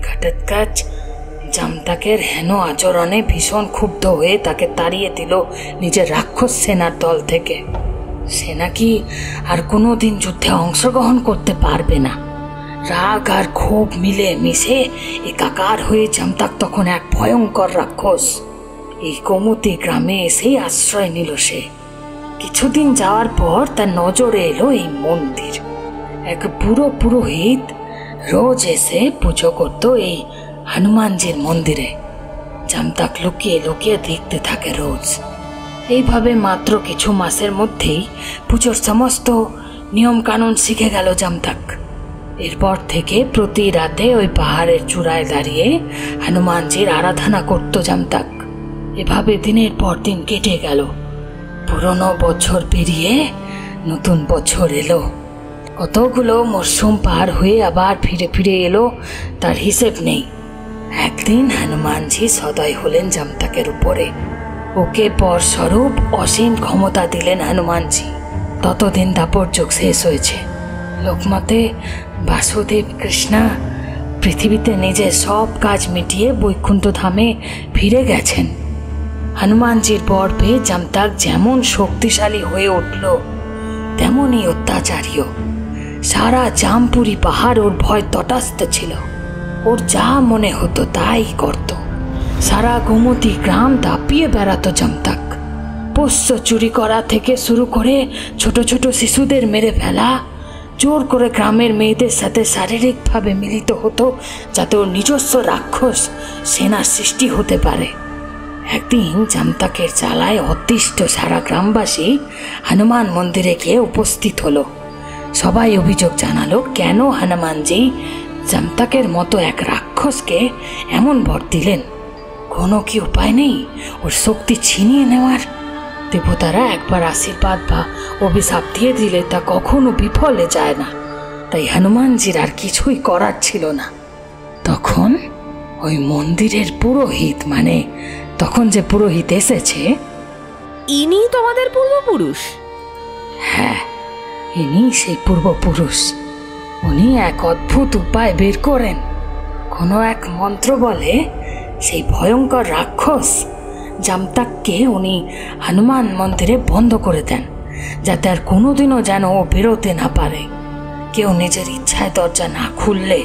ঘটোৎকচ জামতাকের হেন আচরণে ভীষণ ক্ষুব্ধ হয়ে তাকে তাড়িয়ে দিল নিজের রাক্ষস সেনার দল থেকে। সে নাকি আর কোনোদিন যুদ্ধে অংশগ্রহণ করতে পারবে না। রাগ আর ক্ষোভ মিলে মিশে একাকার হয়ে জামতাক তখন এক ভয়ঙ্কর রাক্ষস। এই গোমতী গ্রামে এসেই আশ্রয় নিল সে। কিছুদিন যাওয়ার পর তার নজরে এলো এই মন্দির। এক বুড়ো পুরোহিত রোজ এসে পুজো করত এই হনুমানজির মন্দিরে। জামতাক লুকিয়ে লুকিয়ে দেখতে থাকে রোজ। এইভাবে মাত্র কিছু মাসের মধ্যেই পুজোর সমস্ত নিয়ম কানুন শিখে গেল জামতাক। এরপর থেকে প্রতি রাতে ওই পাহাড়ের চূড়ায় দাঁড়িয়ে হনুমানজির আরাধনা করত জামতাক। এভাবে দিনের পর দিন কেটে গেল। পুরনো বছর পেরিয়ে নতুন বছর এলো। কতগুলো মরশুম পার হয়ে আবার ফিরে ফিরে এলো তার হিসেব নেই। একদিন হনুমানজি সদয় হলেন জামতাকের উপরে। ওকে পর স্বরূপ অসীম ক্ষমতা দিলেন হনুমানজি। ততদিন দাপর যুগ শেষ হয়েছে। লোকমতে বাসুদেব কৃষ্ণা পৃথিবীতে নিজের সব কাজ মিটিয়ে বৈকুণ্ঠ ধামে ফিরে গেছেন। হনুমানজির পর পেয়ে জামতাক যেমন শক্তিশালী হয়ে উঠল তেমনই অত্যাচারীও। সারা জামপুরি পাহাড় ওর ভয় তটস্থ ছিল। ওর যা মনে হতো তাই করত। সারা গোমতী গ্রাম দাপিয়ে বেড়াতো জামতাক। পোষ্য চুরি করা থেকে শুরু করে ছোট ছোট শিশুদের মেরে ফেলা, জোর করে গ্রামের মেয়েদের সাথে শারীরিকভাবে মিলিত হতো যাতে ওর নিজস্ব রাক্ষস সেনার সৃষ্টি হতে পারে। একদিন জামতাকের জ্বালায় অতিষ্ঠ সারা গ্রামবাসী হনুমান মন্দিরে গিয়ে উপস্থিত হলো। সবাই অভিযোগ জানালো কেন হনুমানজি জামতাকের মতো এক রাক্ষসকে এমন বর দিলেন। কোনো কি উপায় নেই ওর শক্তি ছিনিয়ে নেওয়ার? দেবতারা একবার আশীর্বাদ বা অভিশাপ দিয়ে দিলে তা কখনো বিফলে যায় না। তাই হনুমানজির আর কিছুই করার ছিল না। তখন ওই মন্দিরের পুরোহিত, মানে তখন যে পুরোহিত এসেছে, ইনি তোমাদের পূর্বপুরুষ? হ্যাঁ, ইনি সেই পূর্বপুরুষ। উনি এক অদ্ভুত উপায় বের করেন। কোনো এক মন্ত্র বলে সেই ভয়ঙ্কর রাক্ষস জামতাককে উনি হনুমান মন্দিরে বন্ধ করে দেন, যাতে আর কোনোদিনও যেন ও বেরোতে না পারে। কেউ নিজের ইচ্ছায় দরজা না খুললে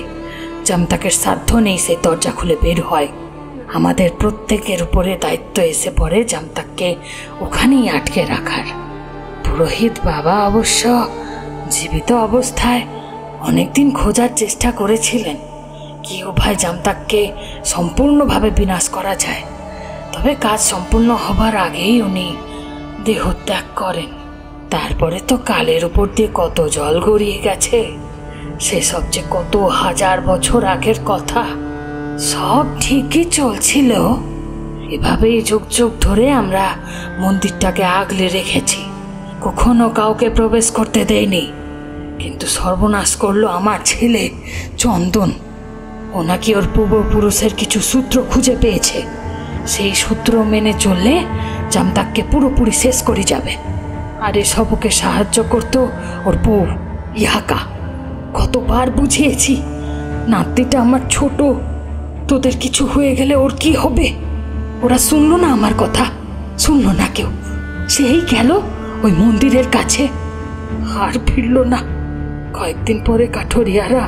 জামতাকের সাধ্য নেই সেই দরজা খুলে বের হয়। আমাদের প্রত্যেকের উপরে দায়িত্ব এসে পড়ে জামতাককে ওখানেই আটকে রাখার। পুরোহিত বাবা অবশ্য জীবিত অবস্থায় অনেকদিন খোঁজার চেষ্টা করেছিলেন কি উপায় জামতাককে সম্পূর্ণভাবে বিনাশ করা যায়। তবে কাজ সম্পূর্ণ হবার আগেই উনি দেহত্যাগ করেন। তারপরে তো কালের উপর দিয়ে কত জল গড়িয়ে গেছে, সেসব যে কত হাজার বছর আগের কথা। সব ঠিকই চলছিল। এভাবেই যুগ যুগ ধরে আমরা মন্দিরটাকে আগলে রেখেছি। কখনো কাউকে প্রবেশ করতে দেয়নি। কিন্তু সর্বনাশ করলো আমার ছেলে চন্দন। ও নাকি ওর পূর্বপুরুষের কিছু সূত্র খুঁজে পেয়েছে। সেই সূত্র মেনে চললে জামতাককে পুরোপুরি শেষ করে যাবে। আর এসব ওকে সাহায্য করতো ওর বউ ইহাকা। কতবার বুঝিয়েছি, নাতিটা আমার ছোট, তোদের কিছু হয়ে গেলে ওর কি হবে? ওরা শুনলো না আমার কথা, শুনলো না কেউ। সেই গেল ওই মন্দিরের কাছে, আর ফিরল না। কয়েকদিন পরে কাঠুরিয়ারা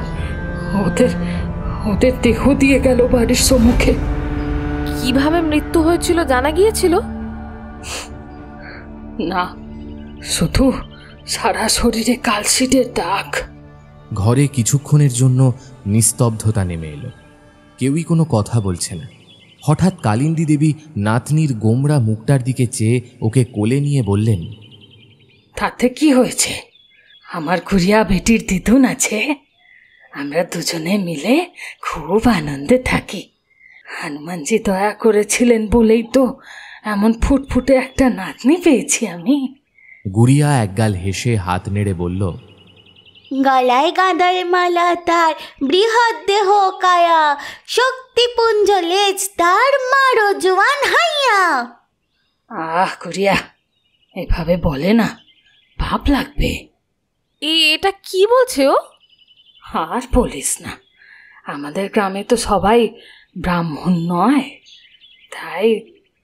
ওদের দেহ দিয়ে গেল বাড়ির সম্মুখে। কিভাবে মৃত্যু হয়েছিল জানা গিয়েছিল? না, শুধু সারা শরীরে কালশিটের দাগ। ঘরে কিছুক্ষণের জন্য নিস্তব্ধতা নেমে এলো। কেউই কোনো কথা বলছে না। হঠাৎ কালিন্দী দেবী নাতনির গোমরা মুখটার দিকে চেয়ে ওকে কোলে নিয়ে বললেন, তাতে কি হয়েছে? আমার গুড়িয়া বেটির দিদুন আছে, আমরা দুজনে মিলে খুব আনন্দে থাকি। হনুমানজি দয়া করেছিলেন বলেই তো এমন ফুটফুটে একটা নাতনি পেয়েছি আমি। গুড়িয়া একগাল হেসে হাত নেড়ে বলল, গলায় গাঁদার মালা তার, বৃহৎ দেহ কায়া, শক্তিপুঞ্জ লেজ তার, মারো জোয়ান হাইয়া। গুড়িয়া, এভাবে বলে না, পাপ লাগবে। এটা কি বলছে ও? আর বলিস না, আমাদের গ্রামে তো সবাই ব্রাহ্মণ নয়, তাই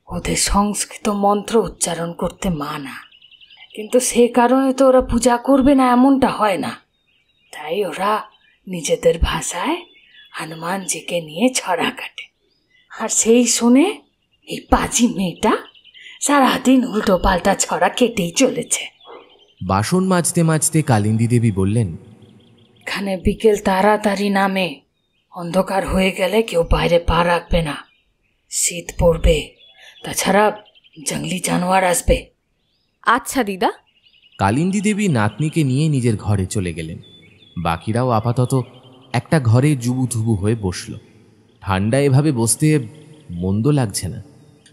ওদের সংস্কৃত মন্ত্র উচ্চারণ করতে মানা। কিন্তু সে কারণে তো ওরা পূজা করবে না এমনটা হয় না। তাই ওরা নিজেদের ভাষায় হনুমানজিকে নিয়ে ছড়া কাটে। আর সেই শুনে এই পাজি মেয়েটা সারাদিন উল্টো পাল্টা ছড়া কেটেই চলেছে। বাসন মাজতে মাজতে কালিন্দী দেবী বললেন, এখানে বিকেল তাড়াতাড়ি নামে, অন্ধকার হয়ে গেলে কেউ বাইরে পা রাখবে না। শীত পড়বে, তাছাড়া জঙ্গলি জানোয়ার আসবে। আচ্ছা দিদা। কালিন্দী দেবী নাতনিকে নিয়ে নিজের ঘরে চলে গেলেন। বাকিরাও আপাতত একটা ঘরে জুবুথুবু হয়ে বসল। ঠান্ডা এভাবে বসতে মন্দ লাগছে না।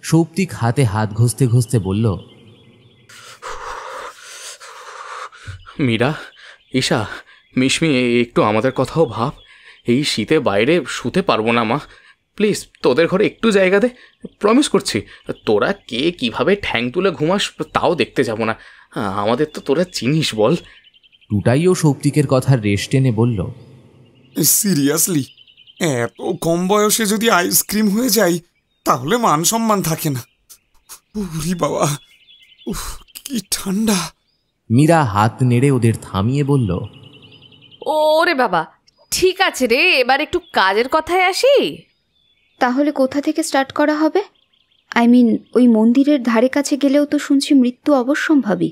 সৌপ্তিক হাতে হাত ঘষতে ঘষতে বলল, মীরা, ঈশা, মিশমি, একটু আমাদের কথাও ভাব। এই শীতে বাইরে শুতে পারবো না মা। প্লিজ তোদের ঘরে একটু জায়গা দে, প্রমিস করছি। তোরা কে কিভাবে ঠ্যাং তুলে ঘুমাস তাও দেখতে যাব না। আমাদের তো তোরা চিনিস বল। টুটাইও সৌপ্তিকের কথার রেশ টেনে বলল, সিরিয়াসলি, এত কম বয়সে যদি আইসক্রিম হয়ে যায় তাহলে মান সম্মান থাকে না। উরি বাবা, উফ কি ঠান্ডা। মীরা হাত নেড়ে ওদের থামিয়ে বলল, ওরে বাবা, ঠিক আছে রে, এবার একটু কাজের কথায় আসি। তাহলে কোথা থেকে স্টার্ট করা হবে? আই মিন, ওই মন্দিরের ধারে কাছে গেলেও তো শুনছি মৃত্যু অবশ্যম্ভাবী।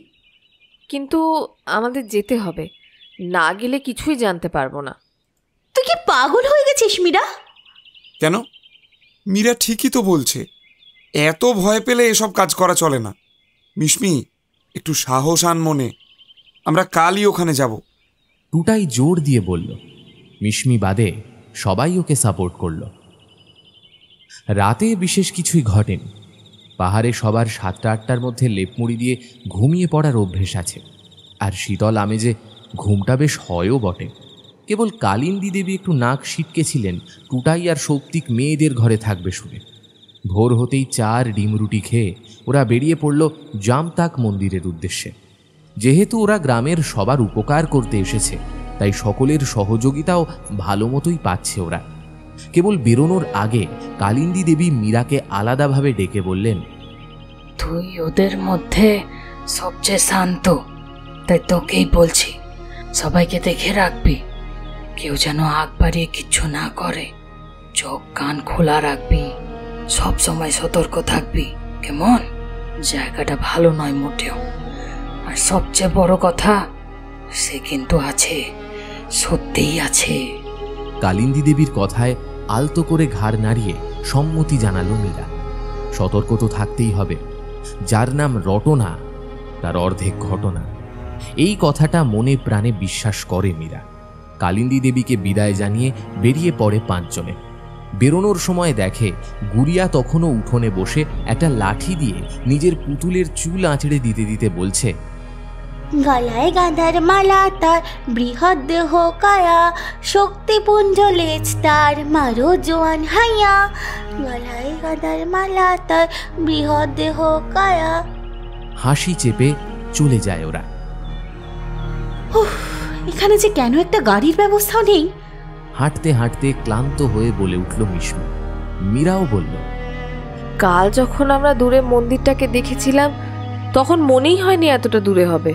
কিন্তু আমাদের যেতে হবে, না গেলে কিছুই জানতে পারবো না। তুই কি পাগল হয়ে গেছিস মীরা? কেন? মীরা ঠিকই তো বলছে, এত ভয় পেলে এসব কাজ করা চলে না। মিশমি, একটু সাহস আন মনে, আমরা কালই ওখানে যাব। টুটাই জোর দিয়ে বলল। মিশমি বাদে সবাই ওকে সাপোর্ট করল। রাতে বিশেষ কিছুই ঘটেনি। পাহাড়ে সবার 7টা-8টার মধ্যে লেপমুড়ি দিয়ে ঘুমিয়ে পড়ার অভ্যেস আছে। আর শীতল আমেজে ঘুমটা বেশ হয়ও বটে। কেবল কালিন্দী দেবী একটু নাক সিটকেছিলেন টুটাই আর সৌপ্তিক মেয়েদের ঘরে থাকবে শুনে। ভোর হতেই 4 ডিম রুটি খেয়ে ওরা বেরিয়ে পড়ল জামতাক মন্দিরের উদ্দেশ্যে। যেহেতু ওরা গ্রামের সবার উপকার করতে এসেছে, তাই সকলের সহযোগিতাও ভালো মতোই পাচ্ছে ওরা। কেবল বেরোনোর আগে কালিন্দী দেবী মীরাকে আলাদাভাবে ডেকে বললেন, তুই ওদের মধ্যে সবচেয়ে শান্ত, তাই তোকেই বলছি, সবাইকে দেখে রাখবি। কেউ যেন আগ বাড়িয়ে কিচ্ছু না করে। চোখ কান খোলা রাখবি, সব সময় সতর্ক থাকবি, কেমন? জায়গাটা ভালো নয় মোটেও। আর সবচেয়ে বড় কথা, সে কিন্তু আছে, সত্যিই আছে। কালিন্দী দেবীর কথায় আলতো করে ঘাড় নাড়িয়ে সম্মতি জানালো মীরা। সতর্ক তো থাকতেই হবে। যার নাম রটনা, তার অর্ধেক ঘটনা। এই কথাটা মনে প্রাণে বিশ্বাস করে মীরা। কালিন্দী দেবীকে বিদায় জানিয়ে বেরিয়ে পড়ে 5 জনে। বেরোনোর সময় দেখে গুড়িয়া তখনও উঠোনে বসে একটা লাঠি দিয়ে নিজের পুতুলের চুল আঁচড়ে দিতে দিতে বলছে, গলায় গাঁদার মালা তার, বৃহৎ দেহ কায়া, শক্তিপুঞ্জ লেজ তার, মারো জোয়ান হাইয়া। গলায় গাঁদার মালা তার, বৃহৎ দেহ কায়া। হাসি চেপে চলে যায় ওরা। এখানে যে কেন একটা গাড়ির ব্যবস্থাও নেই। হাঁটতে হাঁটতে ক্লান্ত হয়ে বলে উঠল মিশমি। মীরাও বলল, কাল যখন আমরা দূরে মন্দিরটাকে দেখেছিলাম, তখন মনেই হয়নি এতটা দূরে হবে।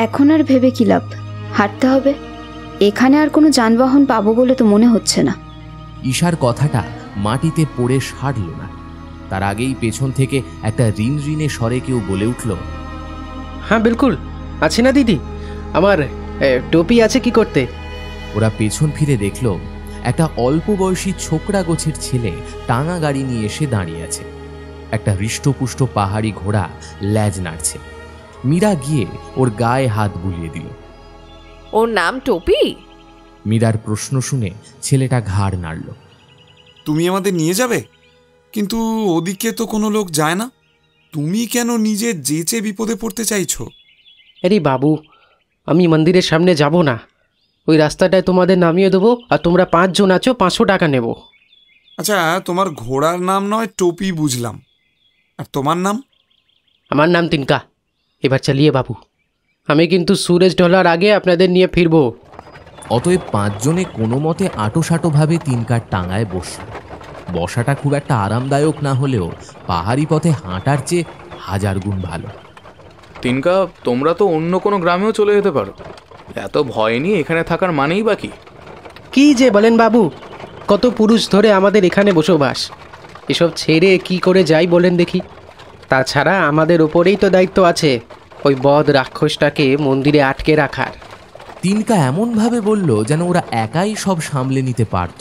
এখন আর ভেবে কি লাভ, হাঁটতে হবে। এখানে আর কোনো যানবাহন পাবো বলে তো মনে হচ্ছে না। ঈশার কথাটা মাটিতে পড়ে সারল না। তার আগেই পেছন থেকে একটা রিনরিনে স্বরে কেউ বলে উঠল, হ্যাঁ বিলকুল আছে না দিদি, আমার টুপি আছে কি করতে। ওরা পেছন ফিরে দেখল একটা অল্প বয়সী ছোকরা গোছের ছেলে টাঙা গাড়ি নিয়ে এসে দাঁড়িয়ে আছে। একটা হৃষ্টপুষ্ট পাহাড়ি ঘোড়া ল্যাজ নাড়ছে। মীরা গিয়ে ওর গায়ে হাত বুলিয়ে দিল। ওর নাম টপি? মীরার প্রশ্ন শুনে ছেলেটা ঘাড় নাড়ল। তুমি আমাদের নিয়ে যাবে? কিন্তু ওদিকে তো কোনো লোক যায় না। তুমি কেন নিজে যেচে বিপদে পড়তে চাইছো? আরে বাবু, আমি মন্দিরের সামনে যাব না, ওই রাস্তাটায় তোমাদের নামিয়ে দেবো, আর তোমরা 5 জন আছো, 500 টাকা নেব। আচ্ছা, তোমার ঘোড়ার নাম নয় টপি বুঝলাম, আর তোমার নাম? আমার নাম তিনকা। এবার চালিয়ে বাবু, আমি কিন্তু সুরেশ ঢলার আগে আপনাদের নিয়ে ফিরবো। অতএব 5 জনে কোনো মতে আটোসাটোভাবে তিনকার টাঙায় বসল। বসাটা খুব একটা আরামদায়ক না হলেও পাহাড়ি পথে হাঁটার চেয়ে 1000 গুণ ভালো। তিনকা, তোমরা তো অন্য কোনো গ্রামেও চলে যেতে পারো, এত ভয় নিয়ে এখানে থাকার মানেই বা কি? কি যে বলেন বাবু, কত পুরুষ ধরে আমাদের এখানে বসবাস, এসব ছেড়ে কি করে যাই বলেন দেখি। তাছাড়া আমাদের ওপরেই তো দায়িত্ব আছে ওই বদ রাক্ষসটাকে মন্দিরে আটকে রাখার। তিনকা এমনভাবে বলল যেন ওরা একাই সব সামলে নিতে পারত।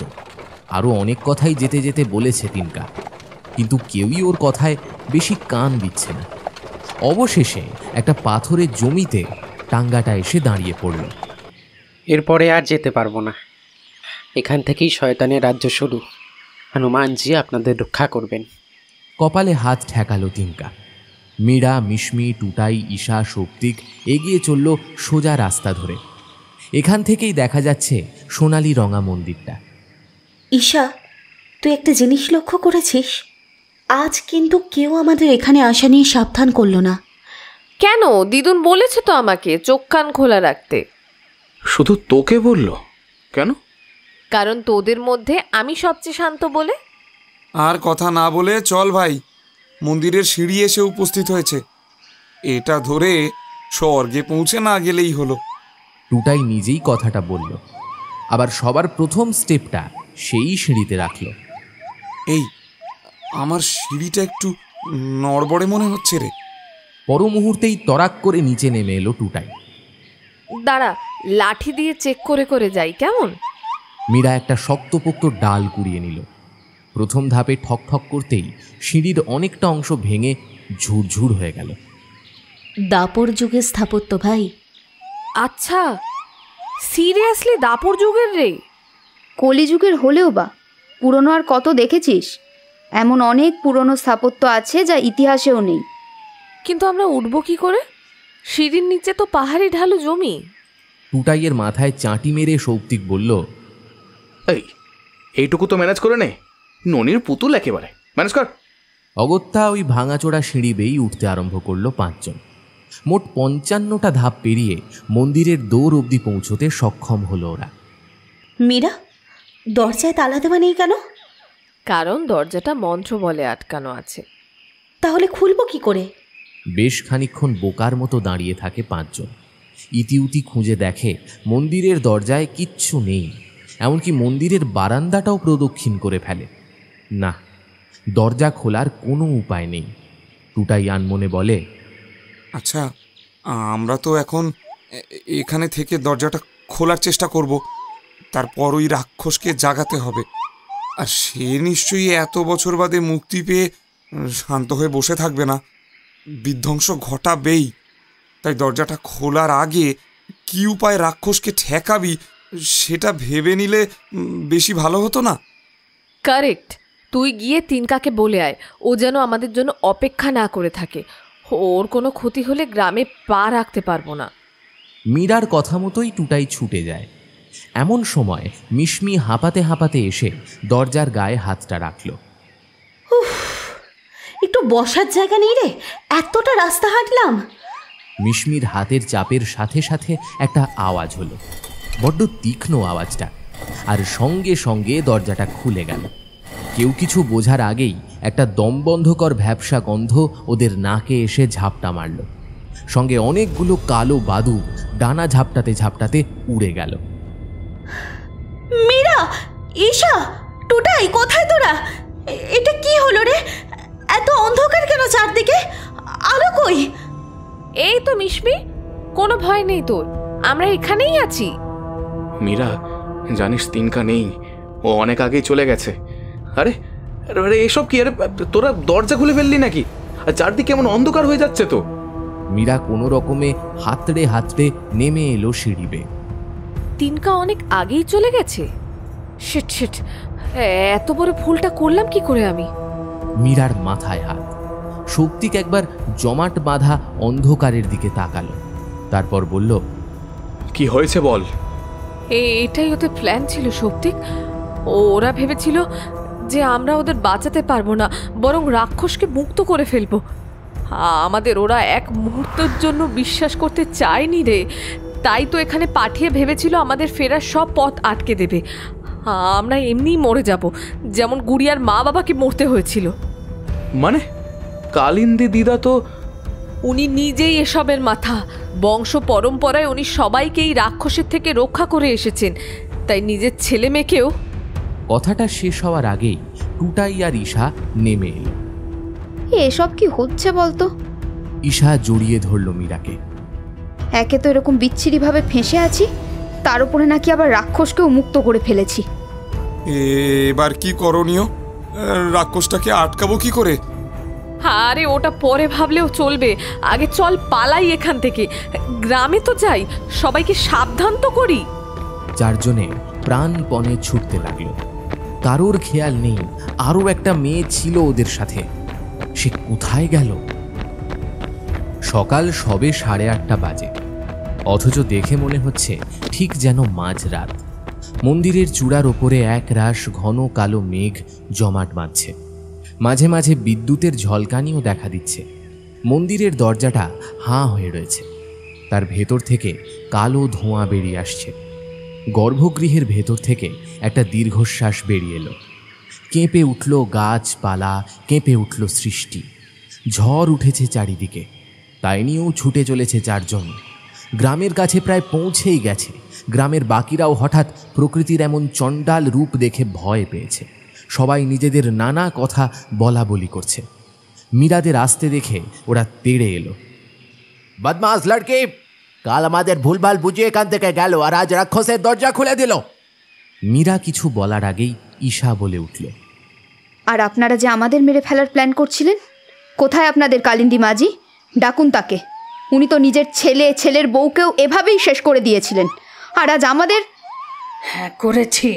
আরও অনেক কথাই যেতে যেতে বলেছে তিনকা, কিন্তু কেউই ওর কথায় বেশি কান দিচ্ছে না। অবশেষে একটা পাথরের জমিতে টাঙ্গাটা এসে দাঁড়িয়ে পড়ল। এরপরে আর যেতে পারবো না, এখান থেকেই শয়তানের রাজ্য শুরু। হনুমানজি আপনাদের রক্ষা করবেন। কপালে হাত ঠেকালো তিনকা। মীরা, মিশমি, টুটাই, ঈশা, শক্তিক এগিয়ে চলল সোজা রাস্তা ধরে। এখান থেকেই দেখা যাচ্ছে সোনালি রঙা মন্দিরটা। ঈশা, তুই একটা জিনিস লক্ষ্য করেছিস? আজ কিন্তু কেউ আমাদের এখানে আসা নিয়ে সাবধান করলো না। কেন? দিদুন বলেছে তো আমাকে চোখ কান খোলা রাখতে। শুধু তোকে বললো? কেন? কারণ তোদের মধ্যে আমি সবচেয়ে শান্ত বলে। আর কথা না বলে চল ভাই, মন্দিরের সিঁড়ি এসে উপস্থিত হয়েছে, এটা ধরে স্বর্গে পৌঁছে না গেলেই হলো। টুটাই নিজেই কথাটা বলল, আবার সবার প্রথম স্টেপটা সেই সিঁড়িতে রাখল। এই, আমার সিঁড়িটা একটু নড়বড়ে মনে হচ্ছে রে। পর মুহূর্তেই তরাক করে নিচে নেমে এলো টুটাই। দাঁড়া, লাঠি দিয়ে চেক করে করে যাই কেমন? মীরা একটা শক্তপোক্ত ডাল কুড়িয়ে নিল। প্রথম ধাপে ঠক ঠক করতেই সিঁড়ির অনেকটা অংশ ভেঙে ঝুরঝুর হয়ে গেল। দাপর যুগের স্থাপত্য ভাই। আচ্ছা, সিরিয়াসলি দাপর যুগের রে? কলিযুগের হলেও বা পুরনো আর কত দেখেছিস? এমন অনেক পুরনো স্থাপত্য আছে যা ইতিহাসেও নেই। কিন্তু আমরা উঠবো কি করে? সিঁড়ির নিচে তো পাহাড়ি ঢালু জমি। টুটাইয়ের মাথায় চাঁটি মেরে শৌক্তিক বলল, এইটুকু তো ম্যানেজ করে নে, ননির পুতুল একেবারে, ম্যানেজ কর। অগত্যা ওই ভাঙাচোরা সিঁড়ি বেয়েই উঠতে আরম্ভ করলো 5 জন। মোট 55টা ধাপ পেরিয়ে মন্দিরের দৌড় অবধি পৌঁছতে সক্ষম হলো ওরা। মীরা, দরজায় তালা দেওয়া নেই কেন? কারণ দরজাটা মন্ত্র বলে আটকানো আছে। তাহলে খুলবো কি করে? বেশ খানিকক্ষণ বোকার মতো দাঁড়িয়ে থাকে 5 জন। ইতিউতি খুঁজে দেখে মন্দিরের দরজায় কিচ্ছু নেই, এমনকি মন্দিরের বারান্দাটাও প্রদক্ষিণ করে ফেলে। না, দরজা খোলার কোনো উপায় নেই। টুটাই আনমনে বলে, আচ্ছা, আমরা তো এখন এখানে থেকে দরজাটা খোলার চেষ্টা করব, তারপর ওই রাক্ষসকে জাগাতে হবে। আর সে নিশ্চয়ই এত বছর বাদে মুক্তি পেয়ে শান্ত হয়ে বসে থাকবে না, বিধ্বংস ঘটাবেই। তাই দরজাটা খোলার আগে কি উপায় রাক্ষসকে ঠেকাবি সেটা ভেবে নিলে বেশি ভালো হতো না? কারেক্ট। তুই গিয়ে তিনকাকে বলে আয়, ও যেন আমাদের জন্য অপেক্ষা না করে থাকে। ওর কোনো ক্ষতি হলে গ্রামে পা রাখতে পারবো না। মীরার কথা মতোই টুটাই ছুটে যায়। এমন সময় মিশমি হাঁপাতে হাঁপাতে এসে দরজার গায়ে হাতটা রাখল। একটু বসার জায়গা নেই রে, এতটা রাস্তা হাঁটলাম। মিশমির হাতের চাপের সাথে সাথে একটা আওয়াজ হলো, বড্ড তীক্ষ্ণ আওয়াজটা, আর সঙ্গে সঙ্গে দরজাটা খুলে গেল। কেউ কিছু বোঝার আগেই একটা দমবন্ধকর ভ্যাপসা গন্ধ ওদের নাকে এসে ঝাপটা মারল। সঙ্গে অনেকগুলো কালো বাদুড় ডানা ঝাপটাতে ঝাপটাতে উড়ে গেল। মীরা, ঈশা, টুটাই, কোথায় তোরা? এটা কি হলো রে? এত অন্ধকার কেন চারদিকে? আলো কই? এই তো মিশমি, কোনো ভয় নেই তোর, আমরা এখানেই আছি। মীরা, জানিস তিনকা নেই, ও অনেক আগেই চলে গেছে। আরে আরে এসব কি? আরে তোরা দরজা খুলে ফেললি নাকি? আর চারদিকে এমন অন্ধকার হয়ে যাচ্ছে তো। মীরা কোনো রকমে হাতড়ে হাতড়ে নেমে এলো সিঁড়ি বেয়ে। তিনকা অনেক আগেই চলে গেছে? শিট শিট, এত বড় ভুলটা করলাম কি করে আমি? মীরার মাথায় হাত। শক্তিক একবার জমাট বাঁধা অন্ধকারের দিকে তাকালো, তারপর বলল, কি হয়েছে বল। এটাই ওদের প্ল্যান ছিল শক্তিক। ওরা ভেবেছিল যে আমরা ওদের বাঁচাতে পারবো না, বরং রাক্ষসকে মুক্ত করে ফেলবো। আমাদের ওরা এক মুহূর্তের জন্য বিশ্বাস করতে চায়নি রে, তাই তো এখানে পাঠিয়ে ভেবেছিল আমাদের ফেরার সব পথ আটকে দেবে। আমরা এমনিই মরে যাব, যেমন গুড়িয়ার মা বাবাকে মরতে হয়েছিল। মানে কালিন্দী দিদা তো... উনি নিজেই এসবের মাথা। বংশ পরম্পরায় উনি সবাইকেই রাক্ষসের থেকে রক্ষা করে এসেছেন, তাই নিজের ছেলে মেয়েকেও... কথাটা শেষ হওয়ার আগেই টুটাই আর ঈশা নেমে এলো। এসব কি হচ্ছে বলতো? ঈশা জড়িয়ে ধরল মীরাকে। একে তো এরকম বিচ্ছিরিভাবে ফেঁসে আছি, তার উপরে নাকি আবার রাক্ষসকেও মুক্ত করে ফেলেছি। এবার কি করণীয়? রাক্ষসটাকে আটকাবো কি করে? আরে ওটা পরে ভাবলেও চলবে, আগে চল পালাই এখান থেকে। গ্রামে তো যাই, সবাইকে সাবধান তো করি। চারজনে প্রাণপণে ছুটতে লাগলো। কারোর খেয়াল নেই আরও একটা মেয়ে ছিল ওদের সাথে, সে কোথায় গেল? সকাল সবে 8:30 বাজে, অথচ দেখে মনে হচ্ছে ঠিক যেন মাঝরাত। মন্দিরের চূড়ার ওপরে এক রাশ ঘন কালো মেঘ জমাট বাঁধছে, মাঝে মাঝে বিদ্যুতের ঝলকানিও দেখা দিচ্ছে। মন্দিরের দরজাটা হাঁ হয়ে রয়েছে, তার ভেতর থেকে কালো ধোঁয়া বেরিয়ে আসছে। গর্ভগৃহের ভেতর থেকে একটা দীর্ঘশ্বাস বেরিয়ে এলো। কেঁপে উঠল গাছপালা, কেঁপে উঠল সৃষ্টি। ঝড় উঠেছে চারিদিকে, তাই নিয়েও ছুটে চলেছে চারজন। গ্রামের কাছে প্রায় পৌঁছেই গেছে। গ্রামের বাকিরাও হঠাৎ প্রকৃতির এমন চণ্ডাল রূপ দেখে ভয় পেয়েছে। সবাই নিজেদের নানা কথা বলা বলি করছে। মীরাদের আসতে দেখে ওরা তেড়ে এলো। বদমাস লড়কি, কাল আমাদের ভুলভাল বুঝিয়ে এখান থেকে গেল আর আজ রাক্ষসের দরজা খুলে দিল। মীরা কিছু বলার আগেই ঈশা বলে উঠল, আর আপনারা যে আমাদের মেরে ফেলার প্ল্যান করছিলেন, কোথায় আপনাদের কালিন্দী মাঝি? ডাকুন তাকে। উনি তো নিজের ছেলের বউকেও এভাবেই শেষ করে দিয়েছিলেন, আর আজ আমাদের... হ্যাঁ করেছি।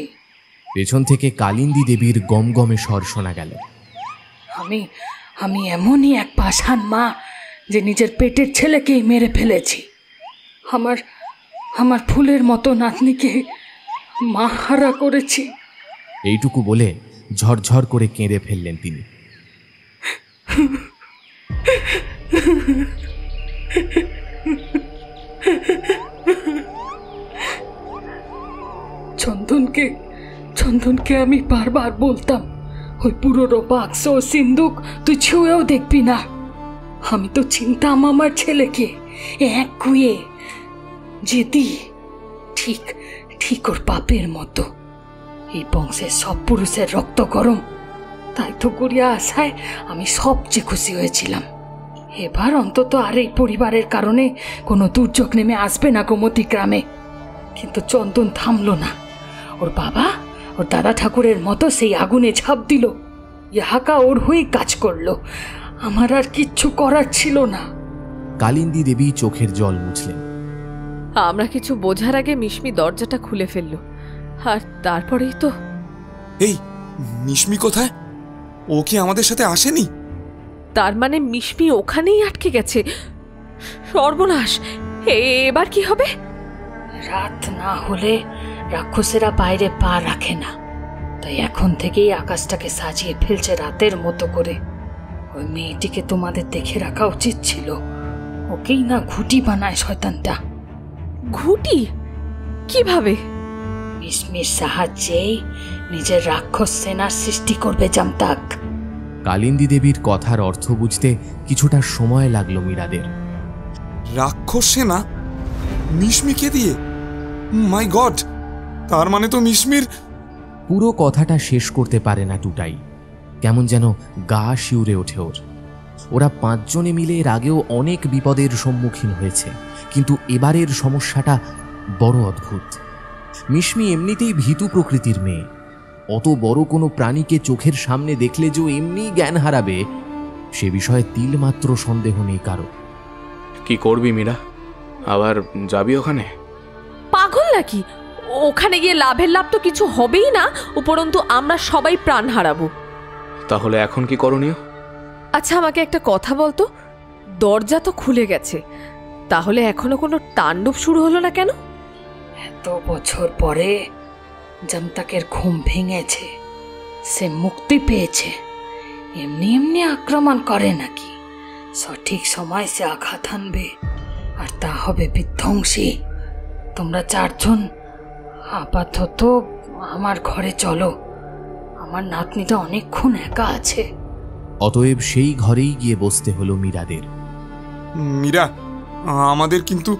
পেছন থেকে কালিন্দী দেবীর গমগমে স্বর শোনা গেল। আমি এমনই এক পাষাণ মা যে নিজের পেটের ছেলেকেই মেরে ফেলেছি। আমার ফুলের মতো নাতনিকে মা হারা করেছি। এইটুকু বলে ঝরঝর করে কেঁদে ফেললেন তিনি। চন্দনকে আমি বারবার বলতাম, ওই পুরোনো বাক্স ও সিন্দুক তুই ছুঁয়েও দেখবি না। আমি তো চিনতাম আমার ছেলেকে এক কুয়ে যেদি ঠিক ওর বাপের মতো। এই বংশের সব পুরুষের রক্ত গরম, তাই তো গড়িয়া আসায় আমি সবচেয়ে খুশি হয়েছিলাম। এবার অন্তত আর এই পরিবারের কারণে কোনো দুর্যোগ নেমে আসবে না গোমতী গ্রামে। কিন্তু চন্দন থামলো না। ওর বাবা ওর দাদা ঠাকুরের মতো সেই আগুনে ঝাঁপ দিল। ইহাকা ওর হয়ে কাজ করলো, আমার আর কিচ্ছু করার ছিল না। কালিন্দী দেবী চোখের জল মুছলেন। আমরা কিছু বোঝার আগে মিশমি দরজাটা খুলে ফেললো, আর তারপরেই তো... এই মিশমি কোথায়? ও কি আমাদের সাথে আসেনি? তার মানে মিশমি ওখানেই আটকে গেছে। সর্বনাশ, এবার কি হবে? রাত না হলে রাক্ষসেরা বাইরে পা রাখে না, তাই এখন থেকেই আকাশটাকে সাজিয়ে ফেলছে রাতের মতো করে। ওই মেয়েটিকে তোমাদের দেখে রাখা উচিত ছিল, ওকেই না ঘুঁটি বানায় শয়তানটা। ঘুঁটি? কিভাবে? মিশমির সাহায্যেই নিজের রাক্ষস সেনার সৃষ্টি করবে জামতাক। কালিন্দী দেবীর কথার অর্থ বুঝতে কিছুটা সময় লাগলো মীরাদের। রাক্ষস সেনা? মিশমিকে দিয়ে? মাই গড, তার মানে তো মিশমির... পুরো কথাটা শেষ করতে পারে না টুটাই। কেমন যেন গা শিউরে ওঠে ওর। ওরা 5 জনে মিলে এর আগেও অনেক বিপদের সম্মুখীন হয়েছে, কিন্তু এবারের সমস্যাটা বড় অদ্ভুত। মিশমি এমনিতেই ভীতু প্রকৃতির মেয়ে। অত বড় কোনো প্রাণীকে চোখের সামনে দেখলে যে এমনি জ্ঞান হারাবে সে বিষয়ে তিলমাত্র সন্দেহ নেই কারো। কি করবি মীরা? আবার যাবি ওখানে? পাগল নাকি? ওখানে গিয়ে লাভের লাভ তো কিছু হবেই না, উপরন্তু আমরা সবাই প্রাণ হারাবো। তাহলে এখন কি করণীয়? আচ্ছা আমাকে একটা কথা বলতো, দরজা তো খুলে গেছে, তাহলে এখনো কোনো তাণ্ডব শুরু হলো না কেন? এত বছর পরে জামতাকের ঘুম ভেঙেছে, সে মুক্তি পেয়েছে। এমনি এমনি আক্রমণ করে নাকি? সঠিক সময় সে আঘাত হানবে, আর তা হবে বিধ্বংসী। তোমরা 4 জন আপাতত আমার ঘরে চলো, আমার নাতনিটা অনেকক্ষণ একা আছে। অতএব সেই ঘরেই গিয়ে বসতে হলো মীরাদের। মীরা, আমাদের কিন্তু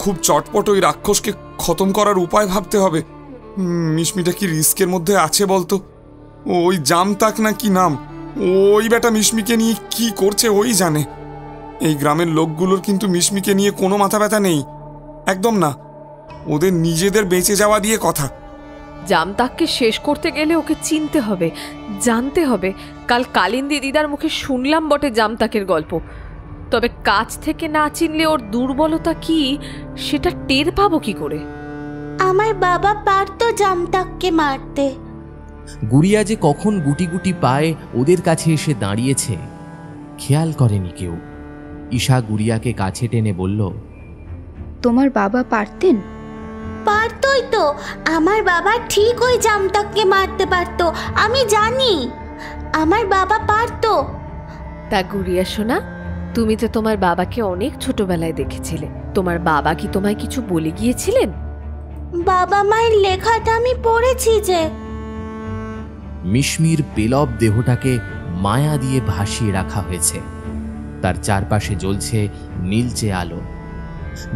খুব চটপট ওই রাক্ষসকে খতম করার উপায় ভাবতে হবে। মিশমিটা কি রিস্কের মধ্যে আছে বলতো? ওই জামতাক না কি নাম, ওই বেটা মিশমিকে নিয়ে কি করছে ওই জানে। এই গ্রামের লোকগুলোর কিন্তু মিশমিকে নিয়ে কোনো মাথা ব্যথা নেই, একদম না। ওদের নিজেদের বেঁচে যাওয়া দিয়ে কথা। জামতাককে শেষ করতে গেলে ওকে চিনতে হবে, জানতে হবে। কাল কালিন্দী দিদার মুখে শুনলাম বটে জামতাকের গল্প, তবে কাছ থেকে না চিনলে ওর দুর্বলতা কি সেটা টের পাবো কি করে? আমার বাবা পারতো জামতাককে মারতে। গুড়িয়া যে কখন গুটি গুটি পায়ে ওদের কাছে এসে দাঁড়িয়েছে খেয়াল করেনি কেউ। ঈশা গুড়িয়াকে কাছে টেনে বলল, তোমার বাবা পারতেন? পারতই তো, আমার বাবা ঠিক ওই জামতাককে মারতে পারতো, আমি জানি আমার বাবা পারতো। তা গুড়িয়া শোনা, তুমি তো তোমার বাবাকে অনেক ছোটবেলায় দেখেছিলে, তোমার বাবা কি তোমায় কিছু বলে গিয়েছিলেন? বাবা মায়ের লেখাটা আমি পড়েছি যে। মিশমির পেলব দেহটাকে মায়া দিয়ে ভাসিয়ে রাখা হয়েছে। তার চারপাশে জ্বলছে নীলচে আলো।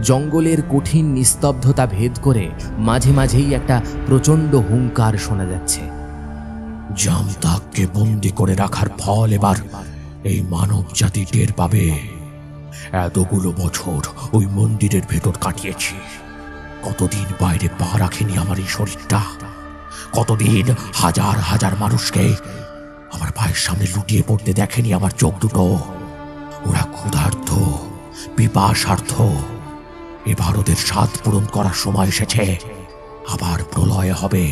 জঙ্গলের কঠিন নিস্তব্ধতা ভেদ করে মাঝে মাঝেই একটা প্রচণ্ড হুঙ্কার শোনা যাচ্ছে। জামতাককে বন্দি করে রাখার ফল এবার এই মানব জাতি টের পাবে। এতগুলো বছর ওই মন্দিরের ভেতর কাটিয়েছি, কতদিন বাইরে পা রাখেনি আমার এই শরীরটা, কতদিন হাজার হাজার মানুষকে আমার পায়ের সামনে লুটিয়ে পড়তে দেখেনি আমার চোখ দুটো। ওরা ক্ষুধার্ত, পিপাসার্থ। এবার ওদের স্বাদ পূরণ করার সময় এসেছে। আবার প্রলয় হবে,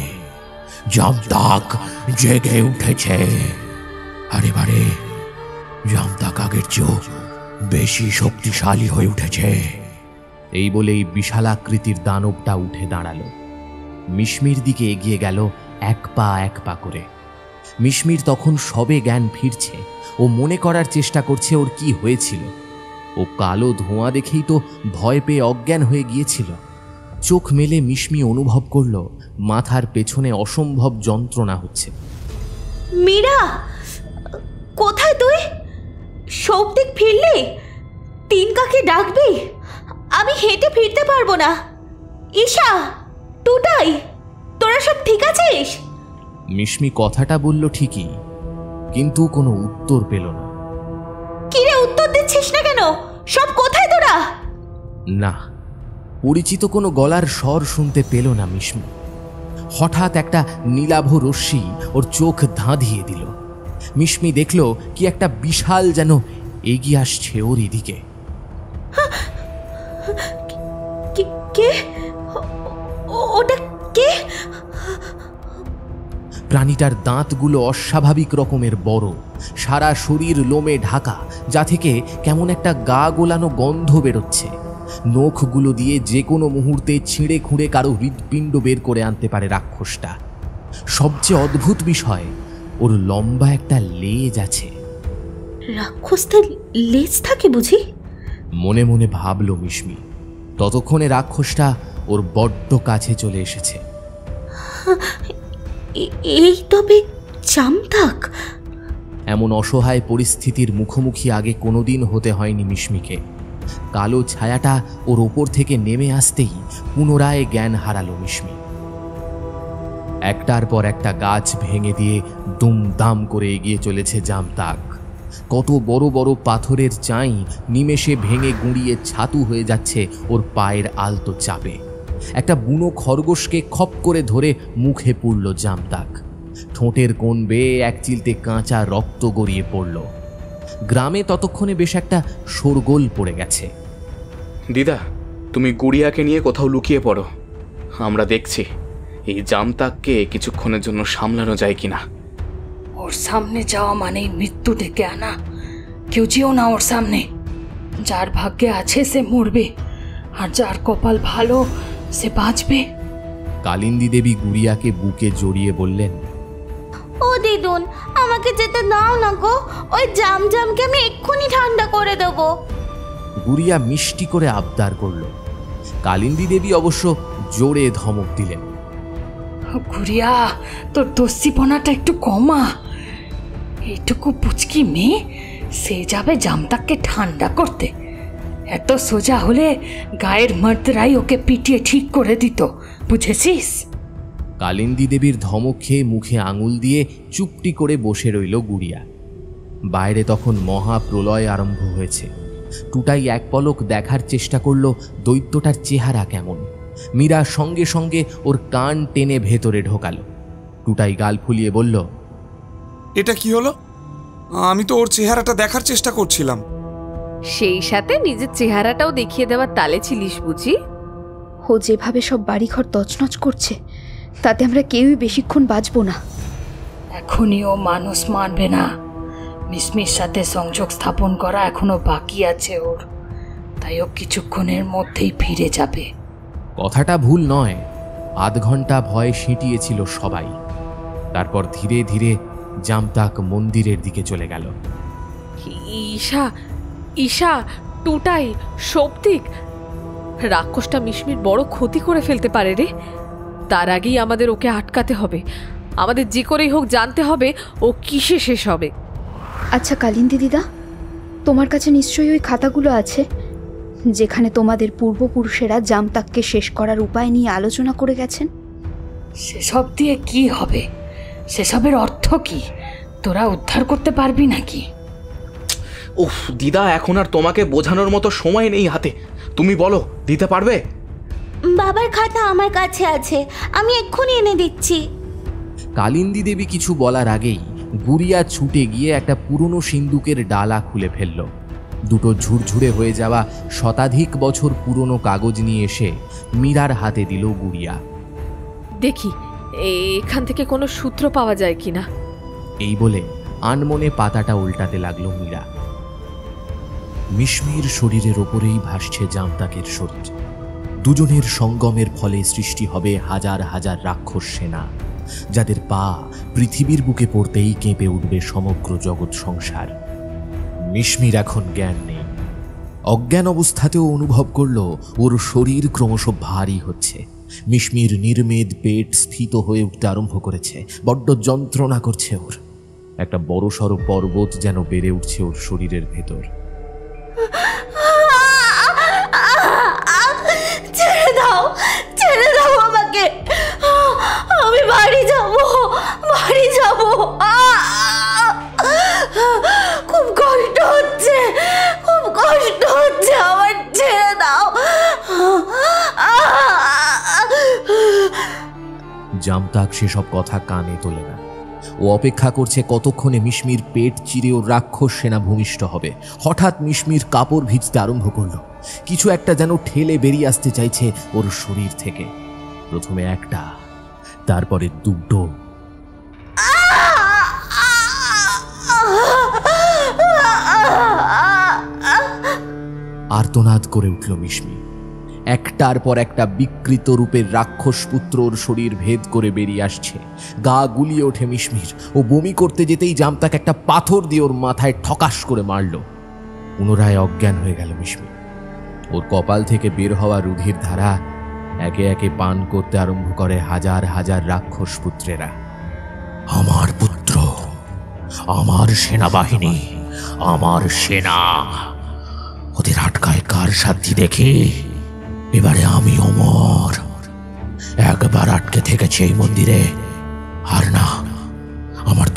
জামতাক জেগে উঠেছে। আর এবারে জামতাক আগের চেয়েও বেশি শক্তিশালী হয়ে উঠেছে। এই বলেই বিশালাকৃতির দানবটা উঠে দাঁড়ালো। মিশমির দিকে এগিয়ে গেল এক পা করে। মিশমির তখন সবে জ্ঞান ফিরছে। ও মনে করার চেষ্টা করছে ওর কি হয়েছিল। ও কালো ধোঁয়া দেখেই তো ভয় পেয়ে অজ্ঞান হয়ে গিয়েছিল। চোখ মেলে মিশমি অনুভব করল মাথার পেছনে অসম্ভব যন্ত্রণা হচ্ছে। মীরা, কোথায় তুই? সৌপ্তিক ফিরলি? তিনকাকে ডাকবি? আমি হেঁটে ফিরতে পারবো না। ঈশা, টুটাই, তোরা সব ঠিক আছিস? মিশমি কথাটা বলল ঠিকই, কিন্তু কোনো উত্তর পেল না। কিরে উত্তর দিচ্ছিস না কেন? সব কোথায় তোরা? না, পরিচিত কোনো গলার স্বর শুনতে পেল না মিশমি। হঠাৎ একটা নীলাভ রশ্মি ওর চোখ ধাঁধিয়ে দিল। মিশমি দেখল কি একটা বিশাল যেন এগিয়ে আসছে ওর এদিকে। কে? ওটা কে? প্রাণীটার দাঁতগুলো অস্বাভাবিক রকমের বড়, সারা শরীর লোমে ঢাকা, যা থেকে কেমন একটা গা গোলানো গন্ধ বেরোচ্ছে। নখগুলো দিয়ে যে কোনো মুহূর্তে ছিঁড়ে খুঁড়ে কারো হৃৎপিণ্ড বের করে আনতে পারে রাক্ষসটা। সবচেয়ে অদ্ভুত বিষয়, ওর লম্বা একটা লেজ আছে। রাক্ষসদের লেজ থাকে বুঝি? মনে মনে ভাবল মিশমি। ততক্ষণে রাক্ষসটা ওর বড্ড কাছে চলে এসেছে। এই তবে জামতাক? এমন অসহায় পরিস্থিতির মুখোমুখি আগে কোনোদিন হতে হয়নি মিশমিকে। কালো ছায়াটা ওর ওপর থেকে নেমে আসতেই পুনরায় জ্ঞান হারালো মিশমি। একটার পর একটা গাছ ভেঙে দিয়ে দুমদাম করে এগিয়ে চলেছে জামতাক। কত বড় বড় পাথরের চাই নিমেষে ভেঙে গুঁড়িয়ে ছাতু হয়ে যাচ্ছে ওর পায়ের আলতো চাপে। একটা বুনো খরগোশকে খপ করে ধরে মুখে পুড়ল জামতাক। ঠোঁটের কোণ বেয়ে এক চিলতে কাঁচা রক্ত গড়িয়ে পড়ল। গ্রামে ততক্ষণে বেশ একটা শোরগোল পড়ে গেছে। দিদা, তুমি গুড়িয়াকে নিয়ে কোথাও লুকিয়ে পড়ো, আমরা দেখছি এই জামতাককে কিছুক্ষণের জন্য সামলানো যায় কিনা। ওর সামনে যাওয়া মানেই মৃত্যু ডেকে আনা। কেউ যেও না ওর সামনে। যার ভাগ্যে আছে সে মরবে, আর যার কপাল ভালো সে বাঁচবে। কালিন্দী দেবী গুড়িয়াকে বুকে জড়িয়ে বললেন, ও দিদুন, আমাকে যেতে দাও না গো, ওই জামকে আমি এক্ষুনি ঠান্ডা করে দেবো। গুড়িয়া মিষ্টি করে আবদার করল। কালিন্দী দেবী অবশ্য জোরে ধমক দিলেন, গুড়িয়া, তোর দস্যিপনাটা একটু কমা। এইটুকু পুচকি মেয়ে, সে যাবে জামতাককে ঠান্ডা করতে? এত সোজা হলে গায়ের মর্দরাই ওকে পিটিয়ে ঠিক করে দিত, বুঝেছিস? কালিন্দী দেবীর ধমক খেয়ে মুখে আঙুল দিয়ে চুপটি করে বসে রইল গুড়িয়া। বাইরে তখন মহাপ্রলয় আরম্ভ হয়েছে। টুটাই এক পলক দেখার চেষ্টা করল দৈত্যটার চেহারা কেমন। মীরা সঙ্গে সঙ্গে ওর কান টেনে ভেতরে ঢোকালো। টুটাই গাল ফুলিয়ে বলল, এটা কি হলো? আমি তো ওর চেহারাটা দেখার চেষ্টা করছিলাম। সেই সাথে নিজের চেহারাটাও দেখিয়ে দেওয়ার তালে ছিলিস বুঝি? ও যেভাবে সব বাড়িঘর তছনছ করছে, তাতে আমরা কেউই বেশিক্ষণ বাঁচবো না। এখনই ও মানুষ মানবে না। মিসমির সাথে সংযোগ স্থাপন করা এখনো বাকি আছে ওর, তাই ও কিছুক্ষণের মধ্যেই ফিরে যাবে। কথাটা ভুল নয়। আধ ঘন্টা ভয়ে সিঁটিয়েছিল সবাই। তারপর ধীরে ধীরে জামতাক মন্দিরের দিকে চলে গেল। ঈশা, ঈশা, টুটাই, সৌপ্তিক, রাক্ষসটা মিশমির বড় ক্ষতি করে ফেলতে পারে রে। তার আগেই আমাদের ওকে আটকাতে হবে। আমাদের যে করেই হোক জানতে হবে ও কিসে শেষ হবে। আচ্ছা কালিন্দী দিদা, তোমার কাছে নিশ্চয়ই ওই খাতাগুলো আছে যেখানে তোমাদের পূর্বপুরুষেরা জামতাককে শেষ করার উপায় নিয়ে আলোচনা করে গেছেন। সেসব দিয়ে কি হবে? সেসবের অর্থ কি? তোরা উদ্ধার করতে পারবি নাকি? উফ দিদা, এখন আর তোমাকে বোঝানোর মতো সময় নেই হাতে। তুমি বলো, দিতে পারবে? বাবার খাতা আমার কাছে আছে, আমি এক্ষুনি এনে দিচ্ছি। কালিন্দী দেবী কিছু বলার আগেই গুড়িয়া ছুটে গিয়ে একটা পুরনো সিন্দুকের ডালা খুলে ফেলল। দুটো ঝুরঝুরে হয়ে যাওয়া শতাধিক বছর পুরনো কাগজ নিয়ে এসে মীরার হাতে দিল গুড়িয়া। দেখি এখান থেকে কোনো সূত্র পাওয়া যায় কিনা। এই বলে আনমনে পাতাটা উল্টাতে লাগলো মীরা। মিশমির শরীরের ওপরেই ভাসছে জামতাকের শরীর। দুজনের সঙ্গমের ফলে সৃষ্টি হবে হাজার হাজার রাক্ষস সেনা, যাদের পা পৃথিবীর বুকে পড়তেই কেঁপে উঠবে সমগ্র জগৎ সংসার। মিশমির এখন জ্ঞান নেই। অজ্ঞান অবস্থাতেও অনুভব করল ওর শরীর ক্রমশ ভারী হচ্ছে। মিশমির নির্মেদ পেট স্ফীত হয়ে উঠতে আরম্ভ করেছে। বড্ড যন্ত্রণা করছে ওর। একটা বড়সড় পর্বত যেন বেড়ে উঠছে ওর শরীরের ভেতর। ছেড়ে দাও, ছেড়ে দাও আমাকে, আমি বাড়ি যাব, বাড়ি যাব। খুব কষ্ট হচ্ছে, খুব কষ্ট হচ্ছে আমার, ছেড়ে দাও। জামতাক সেসব কথা কানে তোলে না। ও অপেক্ষা করছে কতক্ষণে মিশমির পেট চিরে ওর রাক্ষস সেনা ভূমিষ্ঠ হবে। হঠাৎ মিশমির কাপড় ভিজতে আরম্ভ করলো। কিছু একটা যেন ঠেলে বেরিয়ে আসতে চাইছে ওর শরীর থেকে। প্রথমে একটা, তারপরে দুটো। আর্তনাদ করে উঠল মিশমি। একটার পর একটা বিকৃত রূপের রাক্ষস পুত্র ওর শরীর ভেদ করে বেরিয়ে আসছে। গা গুলিয়ে ওঠে মিশমির। ও বমি করতে যেতেই জামতাক একটা পাথর দিয়ে ওর মাথায় ঠকাস করে মারল। পুনরায় অজ্ঞান হয়ে গেল মিশমি। ওর কপাল থেকে বের হওয়া রুধির ধারা একে একে পান করতে আরম্ভ করে হাজার হাজার রাক্ষস পুত্রেরা। আমার পুত্র, আমার সেনাবাহিনী, আমার সেনা, ওদের আটকায় কার সাধ্যি দেখি। এবারে আমি অমর। একবার আটকে থেকেছি এই মন্দিরে,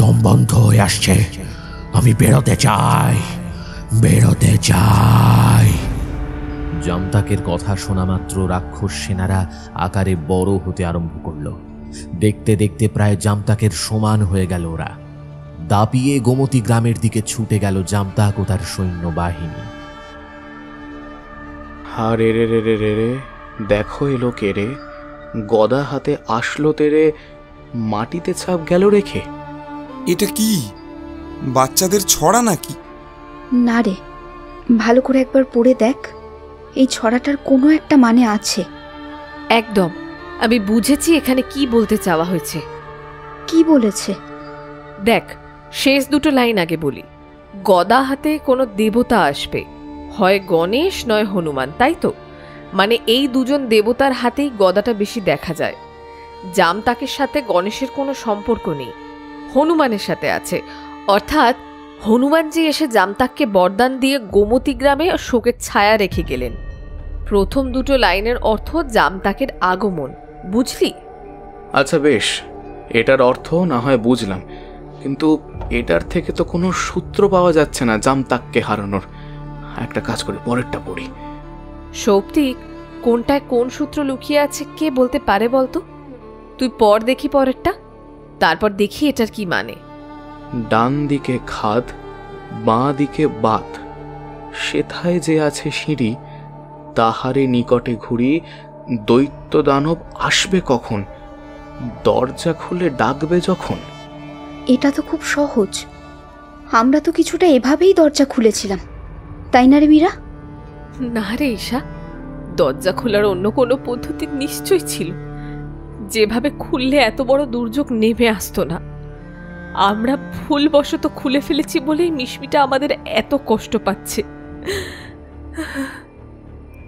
দম বন্ধ হয়ে আসছে। আমি বেরোতে চাই, বেরোতে চাই। জামতাকের কথা শোনা মাত্র রাক্ষস সেনারা আকারে বড় হতে আরম্ভ করল। দেখতে দেখতে প্রায় জামতাকের সমান হয়ে গেল ওরা। দাপিয়ে গোমতী গ্রামের দিকে ছুটে গেল জামতাক ও তার সৈন্যবাহিনী। আরে রে রে রে রে রে, দেখো এলো কে রে, গদা হাতে আসলো তেরে, মাটিতে ছাপ গেল রেখে। এটা কি বাচ্চাদের ছড়া নাকি? না রে, ভালো করে একবার পড়ে দেখ, এই ছড়াটার কোনো একটা মানে আছে। একদম, আমি বুঝেছি এখানে কি বলতে চাওয়া হয়েছে। কি বলেছে? দেখ, শেষ দুটো লাইন আগে বলি। গদা হাতে কোনো দেবতা আসবে, হয় গণেশ নয় হনুমান, তাই তো? মানে এই দুজন দেবতার হাতেই গদাটা বেশি দেখা যায়। জামতাকের সাথে গণেশের কোনো সম্পর্ক নেই, হনুমানের সাথে আছে। অর্থাৎ হনুমানজি এসে জামতাককে বরদান দিয়ে গোমতী গ্রামে শোকের ছায়া রেখে গেলেন। প্রথম দুটো লাইনের অর্থ জামতাকের আগমন, বুঝলি? আচ্ছা বেশ, এটার অর্থ না হয় বুঝলাম, কিন্তু এটার থেকে তো কোনো সূত্র পাওয়া যাচ্ছে না জামতাককে হারানোর। একটা কাজ করে পরেরটা পড়ি। সৌপ্তিক, কোনটায় কোন সূত্র লুকিয়ে আছে কে বলতে পারে বলতো? তুই পর দেখি পরেরটা, তারপর দেখি এটার কি মানে। ডান দিকে খাদ, বাঁ দিকে বাত, সেথায় যে আছে সিঁড়ি, তাহারে নিকটে ঘুরি, দৈত্য দানব আসবে কখন, দরজা খুলে ডাকবে যখন। এটা তো খুব সহজ, আমরা তো কিছুটা এভাবেই দরজা খুলেছিলাম, তাই না রে মীরা? না রে ঈশা, দরজা খোলার অন্য কোনো পদ্ধতি নিশ্চয়ই ছিল, যেভাবে খুললে এত বড় দুর্যোগ নেমে আসতো না। আমরা ভুলবশত খুলে ফেলেছি বলেই মিশমিটা আমাদের এত কষ্ট পাচ্ছে।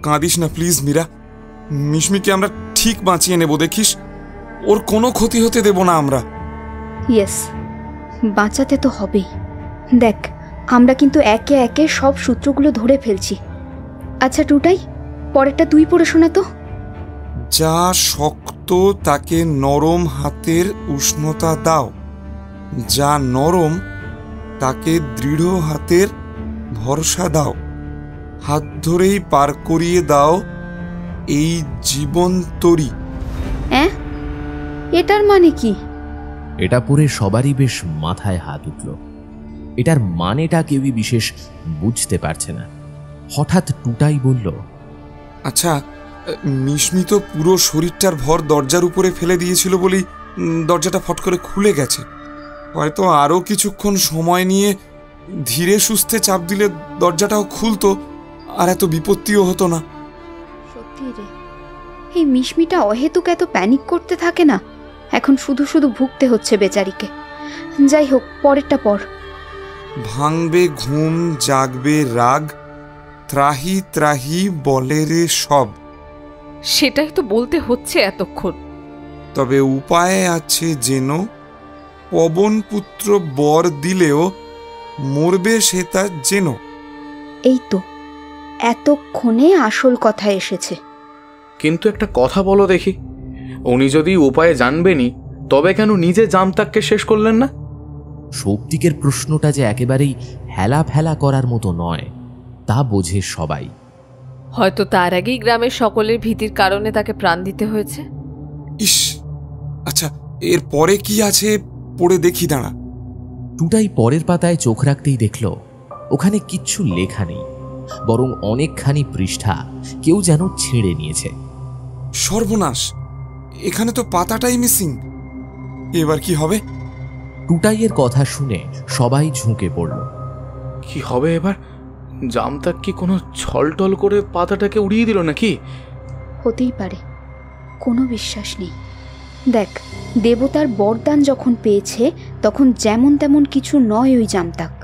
কাঁদিস না প্লিজ মীরা, মিশমিকে আমরা ঠিক বাঁচিয়ে নেব, দেখিস। ওর কোনো ক্ষতি হতে দেব না আমরা। ইয়েস, বাঁচাতে তো হবেই। দেখ, আমরা কিন্তু একে একে সব সূত্রগুলো ধরে ফেলছি। আচ্ছা টুটাই, পরেরটা তুই পড়ে শোনা তো। যা শক্ত তাকে নরম হাতের উষ্ণতা দাও, যা নরম তাকে দৃঢ় হাতের ভরসা দাও, হাত ধরেই পার করিয়ে দাও এই জীবন তরি। হ্যাঁ, এটার মানে কি? এটা পড়ে সবারই বেশ মাথায় হাত উঠল। এটার মানেটা কেউই বিশেষ বুঝতে পারছে না। হঠাৎ টুটাই বলল, আচ্ছা, মিশমি তো পুরো শরীরটার ভর দরজার উপরে ফেলে দিয়েছিল বলেই দরজাটা ফট করে খুলে গেছে। হয়তো আরও কিছুক্ষণ সময় নিয়ে ধীরে সুস্থে চাপ দিলে দরজাটাও খুলতো, আর এত বিপত্তিও হতো না। সত্যি রে, এই মিশমিটা অহেতুক এত প্যানিক করতে থাকে না, এখন শুধু শুধু ভুগতে হচ্ছে বেচারিকে। যাই হোক, পরেরটা পর। ভাঙবে ঘুম, জাগবে রাগ, ত্রাহি ত্রাহি বলে রে সব। সেটাই তো বলতে হচ্ছে এতক্ষণ। তবে উপায় আছে যেন, পবন পুত্র বর দিলেও মরবে সে তা যেন। এই তো এতক্ষণে আসল কথা এসেছে। কিন্তু একটা কথা বলো দেখি, উনি যদি উপায় জানবেনই, তবে কেন নিজে জামতাককে শেষ করলেন না? সৌপ্তিকের প্রশ্নটা যে একেবারেই হেলা ফেলা করার মতো নয়, তা বোঝে সবাই। হয়তো তার আগেই গ্রামের সকলের ভীতির কারণে তাকে প্রাণ দিতে হয়েছে। ইস, আচ্ছা এর পরে কি আছে পড়ে দেখি, দাঁড়া। টুটাই পরের পাতায় চোখ রাখতেই দেখল ওখানে কিচ্ছু লেখা নেই, বরং অনেকখানি পৃষ্ঠা কেউ যেন ছিঁড়ে নিয়েছে। সর্বনাশ, এখানে তো পাতাটাই মিসিং। এবার কি হবে? টুটাইয়ের কথা শুনে সবাই ঝুঁকে পড়ল। কি হবে এবার? জামতাক কি কোনো ছলটল করে পাতাটাকে উড়িয়ে দিল নাকি? হতেই পারে, কোনো বিশ্বাস নেই। দেখ, দেবতার বরদান যখন পেয়েছে তখন যেমন তেমন কিছু নয় ওই জামতাক।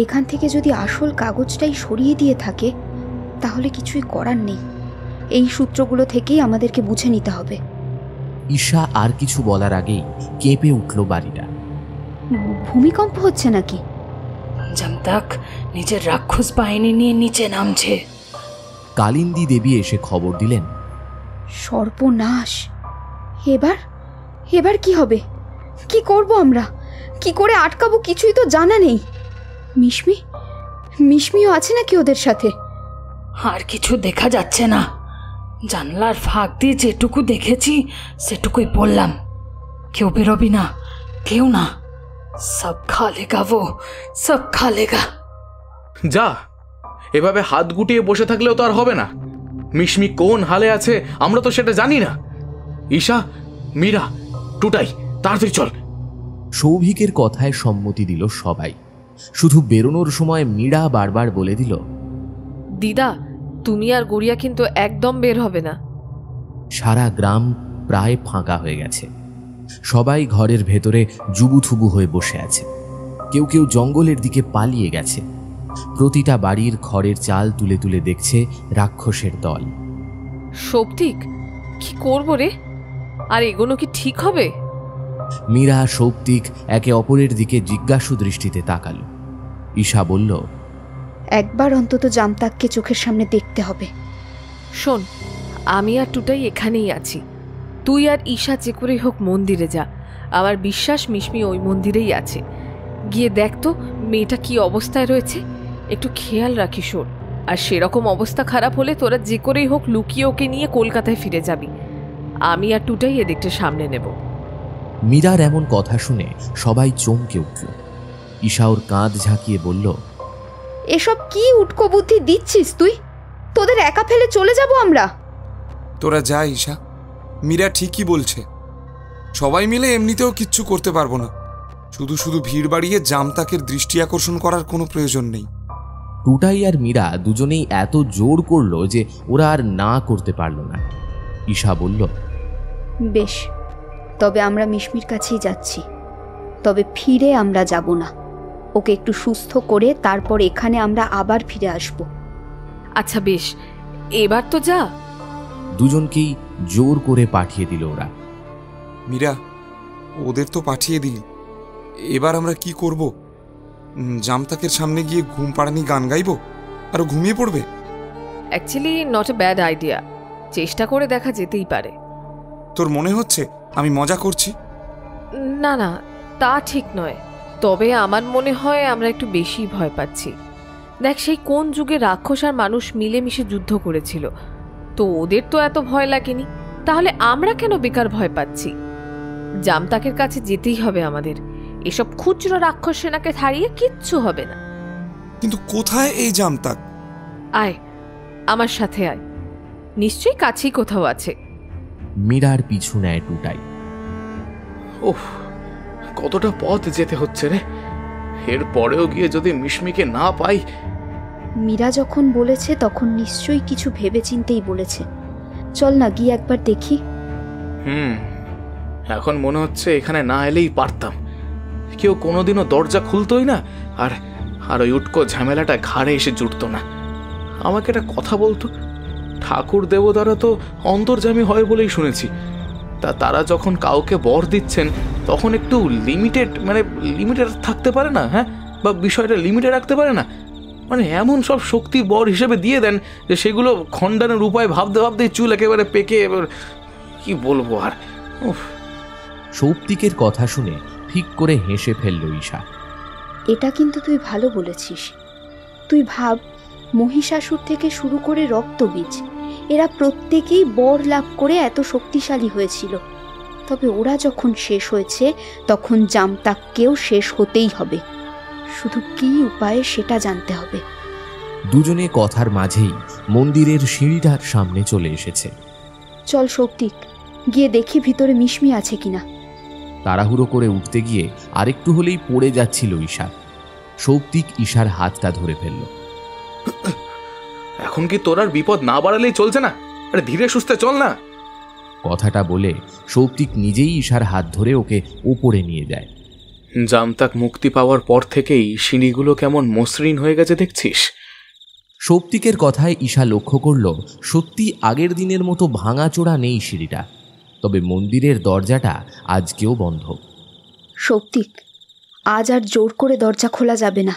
এখান থেকে যদি আসল কাগজটাই সরিয়ে দিয়ে থাকে, তাহলে কিছুই করার নেই। এই সূত্রগুলো থেকেই আমাদেরকে বুঝে নিতে হবে। ঈশা আর কিছু বলার আগেই কেঁপে উঠল বাড়িটা। ভূমিকম্প হচ্ছে নাকি? জামতাক নিজের রাক্ষস বাহিনী নিয়ে নিচে নামছে। কালিন্দী দেবী এসে খবর দিলেন, সর্বনাশ! এবার এবার কি হবে? কি করব আমরা? কি করে আটকাবো কিছুই তো জানা নেই। মিশমিও আছে নাকি ওদের সাথে? আর কিছু দেখা যাচ্ছে না, জানলার ফাঁক দিয়ে যেটুকু দেখেছি সেটুকুই বললাম। কেউ বেরোবি না, কেউ না, সব খা লেগা, সব খা লেগা। যা, এভাবে হাত গুটিয়ে বসে থাকলেও তো আর হবে না। মিশমি কোন হালে আছে আমরা তো সেটা জানি না। ঈশা, মীরা, টুটাই, তাড়াতাড়ি চল। সৌভিকের কথায় সম্মতি দিল সবাই। শুধু বেরোনোর সময় মীরা বারবার বলে দিল, দিদা, তুমি আর গুড়িয়া কিন্তু একদম বের হবে না। সারা গ্রাম প্রায় ফাঁকা হয়ে গেছে। সবাই ঘরের ভেতরে জুবুথুবু হয়ে বসে আছে। কেউ কেউ জঙ্গলের দিকে পালিয়ে গেছে। প্রতিটা বাড়ির খড়ের চাল তুলে তুলে দেখছে রাক্ষসের দল। সৌপ্তিক, কি করবো রে? আর এগোনো কি ঠিক হবে? মীরা, সৌপ্তিক একে অপরের দিকে জিজ্ঞাসু দৃষ্টিতে তাকালো। ঈশা বলল, একবার অন্তত জামতাককে চোখের সামনে দেখতে হবে। শোন, আমি আর টুটাই এখানেই আছি। তুই আর ঈশা যে করেই হোক মন্দিরে যা। আমার বিশ্বাস মিশমি ওই মন্দিরেই আছে। গিয়ে দেখ তো মেয়েটা কি অবস্থায় রয়েছে, একটু খেয়াল রাখিস ওর। আর সেরকম অবস্থা খারাপ হলে তোরা যে করেই হোক লুকিয়ে ওকে নিয়ে কলকাতায় ফিরে যাবি। আমি আর টুটাই এদিকটা সামনে নেব। মীরার এমন কথা শুনে সবাই চমকে উঠল। ঈশা ওর কাঁধ ঝাঁকিয়ে বলল, এসব কি উটকো বুদ্ধি দিচ্ছিস তুই? তোদের একা ফেলে চলে যাব আমরা? তোরা যা ঈশা, মীরা ঠিকই বলছে। সবাই মিলে এমনিতেও কিচ্ছু করতে পারবো না। শুধু শুধু ভিড় বাড়িয়ে জামতাকের দৃষ্টি আকর্ষণ করার কোনো প্রয়োজন নেই। টুটাই আর মীরা দুজনেই এত জোর করলো যে ওরা আর না করতে পারল না। ঈশা বলল, বেশ, তবে আমরা মিশমির কাছেই যাচ্ছি। তবে ফিরে আমরা যাব না। ওকে একটু সুস্থ করে তারপর এখানে আমরা আবার ফিরে আসব। আচ্ছা বেশ, এবার তো যা। দুজনকেই জোর করে পাঠিয়ে দিল ওরা। মীরা, ওদের তো পাঠিয়ে দিলি, এবার আমরা কি করব? জামতাকের সামনে গিয়ে ঘুম পাড়ানি গান গাইব আর ঘুমিয়ে পড়বে? Actually not a bad idea. চেষ্টা করে দেখা যেতেই পারে। তোর মনে হচ্ছে আমি মজা করছি? না না, তা ঠিক নয়। তবে আমার মনে হয় আমরা একটু বেশি ভয় পাচ্ছি। দেখ, সেই কোন যুগে রাক্ষস আর মানুষ মিলেমিশে যুদ্ধ করেছিল, তো ওদের তো এত ভয় লাগেনি। তাহলে আমরা কেন বেকার ভয় পাচ্ছি? জামতাকের কাছে যেতেই হবে আমাদের। এসব খুচরো রাক্ষস সেনাকে হারিয়ে কিচ্ছু হবে না। কিন্তু কোথায় এই জামতাক? আয়, আমার সাথে আয়। নিশ্চয়ই কাছেই কোথাও আছে। মীরার পিছু নেয় টুটাই। ওহ, কতটা পথ যেতে হচ্ছে রে। এর পরেও গিয়ে যদি মিশমিকে না পাই। মীরা যখন বলেছে তখন নিশ্চয়ই কিছু ভেবেচিন্তেই বলেছে। চল না গিয়ে একবার দেখি। এখন মনে হচ্ছে এখানে না এলেই পারতাম। কেউ কোনোদিনও দরজা খুলতোই না, আর আর ওই উটকো ঝামেলাটা ঘাড়ে এসে জুটতো না। আমাকে একটা কথা বলতো, ঠাকুর দেবতারা তো অন্তর্যামী হয় বলেই শুনেছি। তারা যখন কাউকে বর দিচ্ছেন তখন একটু লিমিটেড থাকতে পারে না? হ্যাঁ, বা বিষয়টা লিমিটে রাখতে পারে না? মানে এমন সব শক্তি বর হিসেবে দিয়ে দেন যে সেগুলো খণ্ডানোর উপায় ভাবতে ভাবতেই চুল একেবারে পেকে। এবার কি বলবো আর। সৌপ্তিকের কথা শুনে ঠিক করে হেসে ফেলল ঈশা। এটা কিন্তু তুই ভালো বলেছিস। তুই ভাব, মহিষাসুর থেকে শুরু করে রক্তবীজ, এরা প্রত্যেকেই বর লাভ করে এত শক্তিশালী হয়েছিল। তবে ওরা যখন শেষ হয়েছে তখন জামতাককেও শেষ হতেই হবে। শুধু কি উপায়ে সেটা জানতে হবে। দুজনে কথার মাঝেই মন্দিরের সিঁড়িটার সামনে চলে এসেছে। চল সৌপ্তিক, গিয়ে দেখি ভিতরে মিশমি আছে কিনা। তাড়াহুড়ো করে উঠতে গিয়ে আরেকটু হলেই পড়ে যাচ্ছিল ঈশা। সৌপ্তিক ঈশার হাতটা ধরে ফেলল। এখন কি তোর আর বিপদ না বাড়ালেই চলছে না? আরে ধীরে সুস্থে চল না। কথাটা বলে সৌপ্তিক নিজেই ঈশার হাত ধরে ওকে ওপরে নিয়ে যায়। জামতাক মুক্তি পাওয়ার পর থেকেই সিঁড়িগুলো কেমন মসৃণ হয়ে গেছে দেখছিস? সৌপ্তিকের কথায় ঈশা লক্ষ্য করল সত্যি আগের দিনের মতো ভাঙাচোরা নেই সিঁড়িটা। তবে মন্দিরের দরজাটা আজকেও বন্ধ। সৌপ্তিক, আজ আর জোর করে দরজা খোলা যাবে না।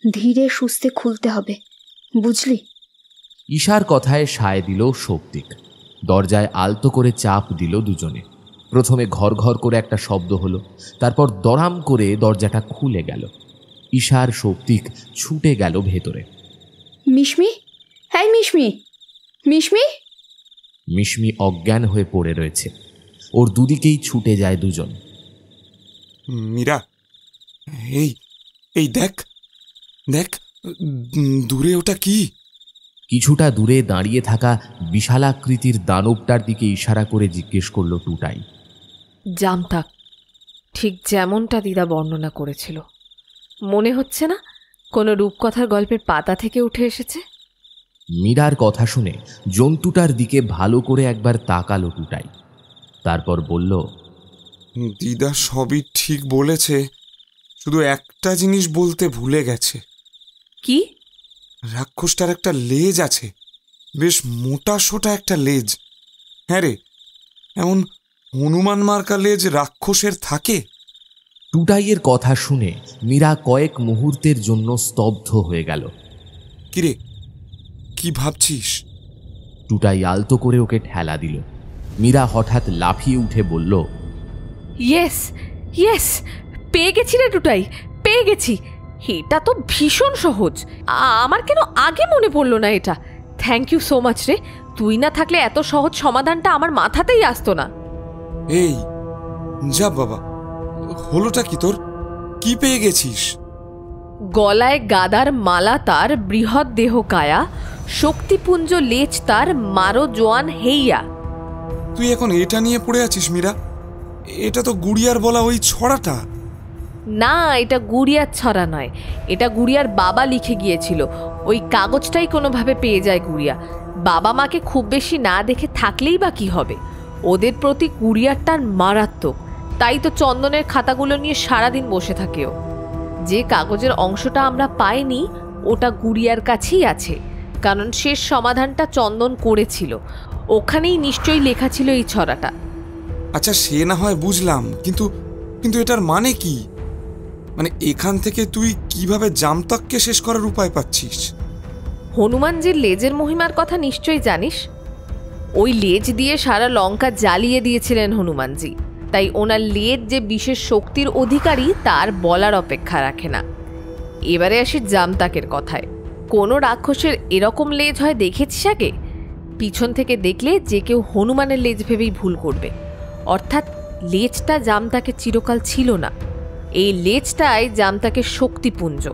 ধীরে সুস্থে খুলতে হবে, বুঝলি? ঈশার কথায় সায় দিল সৌপ্তিক। দরজায় আলতো করে চাপ দিল দুজনে। প্রথমে ঘর ঘর করে একটা শব্দ হলো, তারপর দড়াম করে দরজাটা খুলে গেল। ঈশার শক্তিক ছুটে গেল ভেতরে। মিশমি, হ্যাঁ মিশমি, মিশমি। মিশমি অজ্ঞান হয়ে পড়ে রয়েছে। ওর দুদিকেই ছুটে যায় দুজন। মীরা, এই এই দেখ দেখ, দূরে ওটা কি? কিছুটা দূরে দাঁড়িয়ে থাকা বিশালাকৃতির দানবটার দিকে ইশারা করে জিজ্ঞেস করল টুটাই। জামতাক, ঠিক যেমনটা দিদা বর্ণনা করেছিল। মনে হচ্ছে না কোনো রূপকথার গল্পের পাতা থেকে উঠে এসেছে? মীরার কথা শুনে জন্তুটার দিকে ভালো করে একবার তাকালো টুটাই, তারপর বলল, দিদা সবই ঠিক বলেছে, শুধু একটা জিনিস বলতে ভুলে গেছে। কি? রাক্ষসটার একটা লেজ আছে, বেশ মোটা সোটা একটা লেজ। হ্যাঁ রে, এমন হনুমান মার্কা লেজ রাক্ষসের থাকে? টুটাইয়ের কথা শুনে মীরা কয়েক মুহূর্তের জন্য স্তব্ধ হয়ে গেল। কিরে, কি ভাবছিস? টুটাই আলতো করে ওকে ঠেলা দিল। মীরা হঠাৎ লাফিয়ে উঠে বলল, ইয়েস ইয়েস, পেয়ে গেছি রে টুটাই, পেয়ে গেছি। এটা তো ভীষণ সহজ, আমার কেন আগে মনে পড়লো না এটা? থ্যাংক ইউ সো মাচ রে, তুই না থাকলে এত সহজ সমাধানটা আমার মাথাতেই আসতো না। এই যা বাবা, হলোটা কি তোর? কি পেয়ে গেছিস? গলায় গাদার মালা তার, বৃহৎ দেহ কায়া, শক্তিপুঞ্জ লেজ তার, মারো জোয়ান হেইয়া। তুই এখন এটা নিয়ে পড়ে আছিস মীরা? এটা তো গুড়িয়ার বলা ওই ছড়াটা। না, এটা গুড়িয়ার ছড়া নয়, এটা গুড়িয়ার বাবা লিখে গিয়েছিল। ওই কাগজটাই কোনোভাবে পেয়ে যায় গুড়িয়া। বাবা মাকে খুব বেশি না দেখে থাকলেই বা কি হবে, ওদের প্রতি গুড়িয়ার টান মারাত্মক। তাই তো চন্দনের খাতাগুলো নিয়ে সারাদিন বসে থাকে ও। যে কাগজের অংশটা আমরা পাইনি ওটা গুড়িয়ার কাছেই আছে, কারণ শেষ সমাধানটা চন্দন করেছিল, ওখানেই নিশ্চয়ই লেখা ছিল এই ছড়াটা। আচ্ছা, সে না হয় বুঝলাম, কিন্তু কিন্তু এটার মানে কি? মানে এখান থেকে তুই কিভাবে জামতাককে শেষ করার উপায় পাচ্ছিস? হনুমানজির লেজের মহিমার কথা নিশ্চয়ই জানিস। ওই লেজ দিয়ে সারা লঙ্কা জ্বালিয়ে দিয়েছিলেন হনুমানজি, তাই ওনার লেজ যে বিশেষ শক্তির অধিকারী তার বলার অপেক্ষা রাখে না। এবারে আসি জামতাকের কথায়। কোনো রাক্ষসের এরকম লেজ হয় দেখেছিস আগে? পিছন থেকে দেখলে যে কেউ হনুমানের লেজ ভেবেই ভুল করবে। অর্থাৎ লেজটা জামতাকে চিরকাল ছিল না, এই লেজটাই জামতাকে শক্তিপুঞ্জ।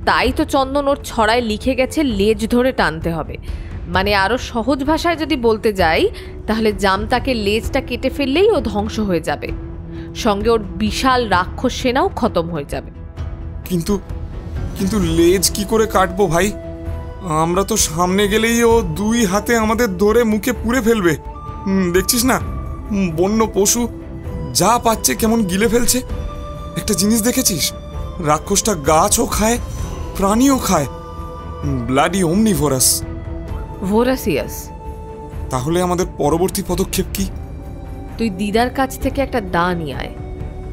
তাই তো চন্দন ওর ছড়ায় লিখে গেছে লেজ ধরে টানতে হবে। মানে আরও সহজ ভাষায় যদি বলতে যাই, তাহলে জামতাকে লেজটা কেটে ফেললেই ও ধ্বংস হয়ে যাবে, সঙ্গে ওর বিশাল রাক্ষস সেনাও খতম হয়ে যাবে। কিন্তু কিন্তু লেজ কি করে কাটবো ভাই? আমরা তো সামনে গেলেই ও দুই হাতে আমাদের ধরে মুখে পুরে ফেলবে। দেখছিস না, বন্য পশু যা পাচ্ছে কেমন গিলে ফেলছে। একটা জিনিস দেখেছিস, রাক্ষসটা গাছও খায়, প্রাণীও খায়। ব্লাডি ওমনিভোরাস। ভোরাসিয়াস। তাহলে আমাদের পরবর্তী পদক্ষেপ কি? তুই দিদার কাছ থেকে একটা দা নিয়ে আয়,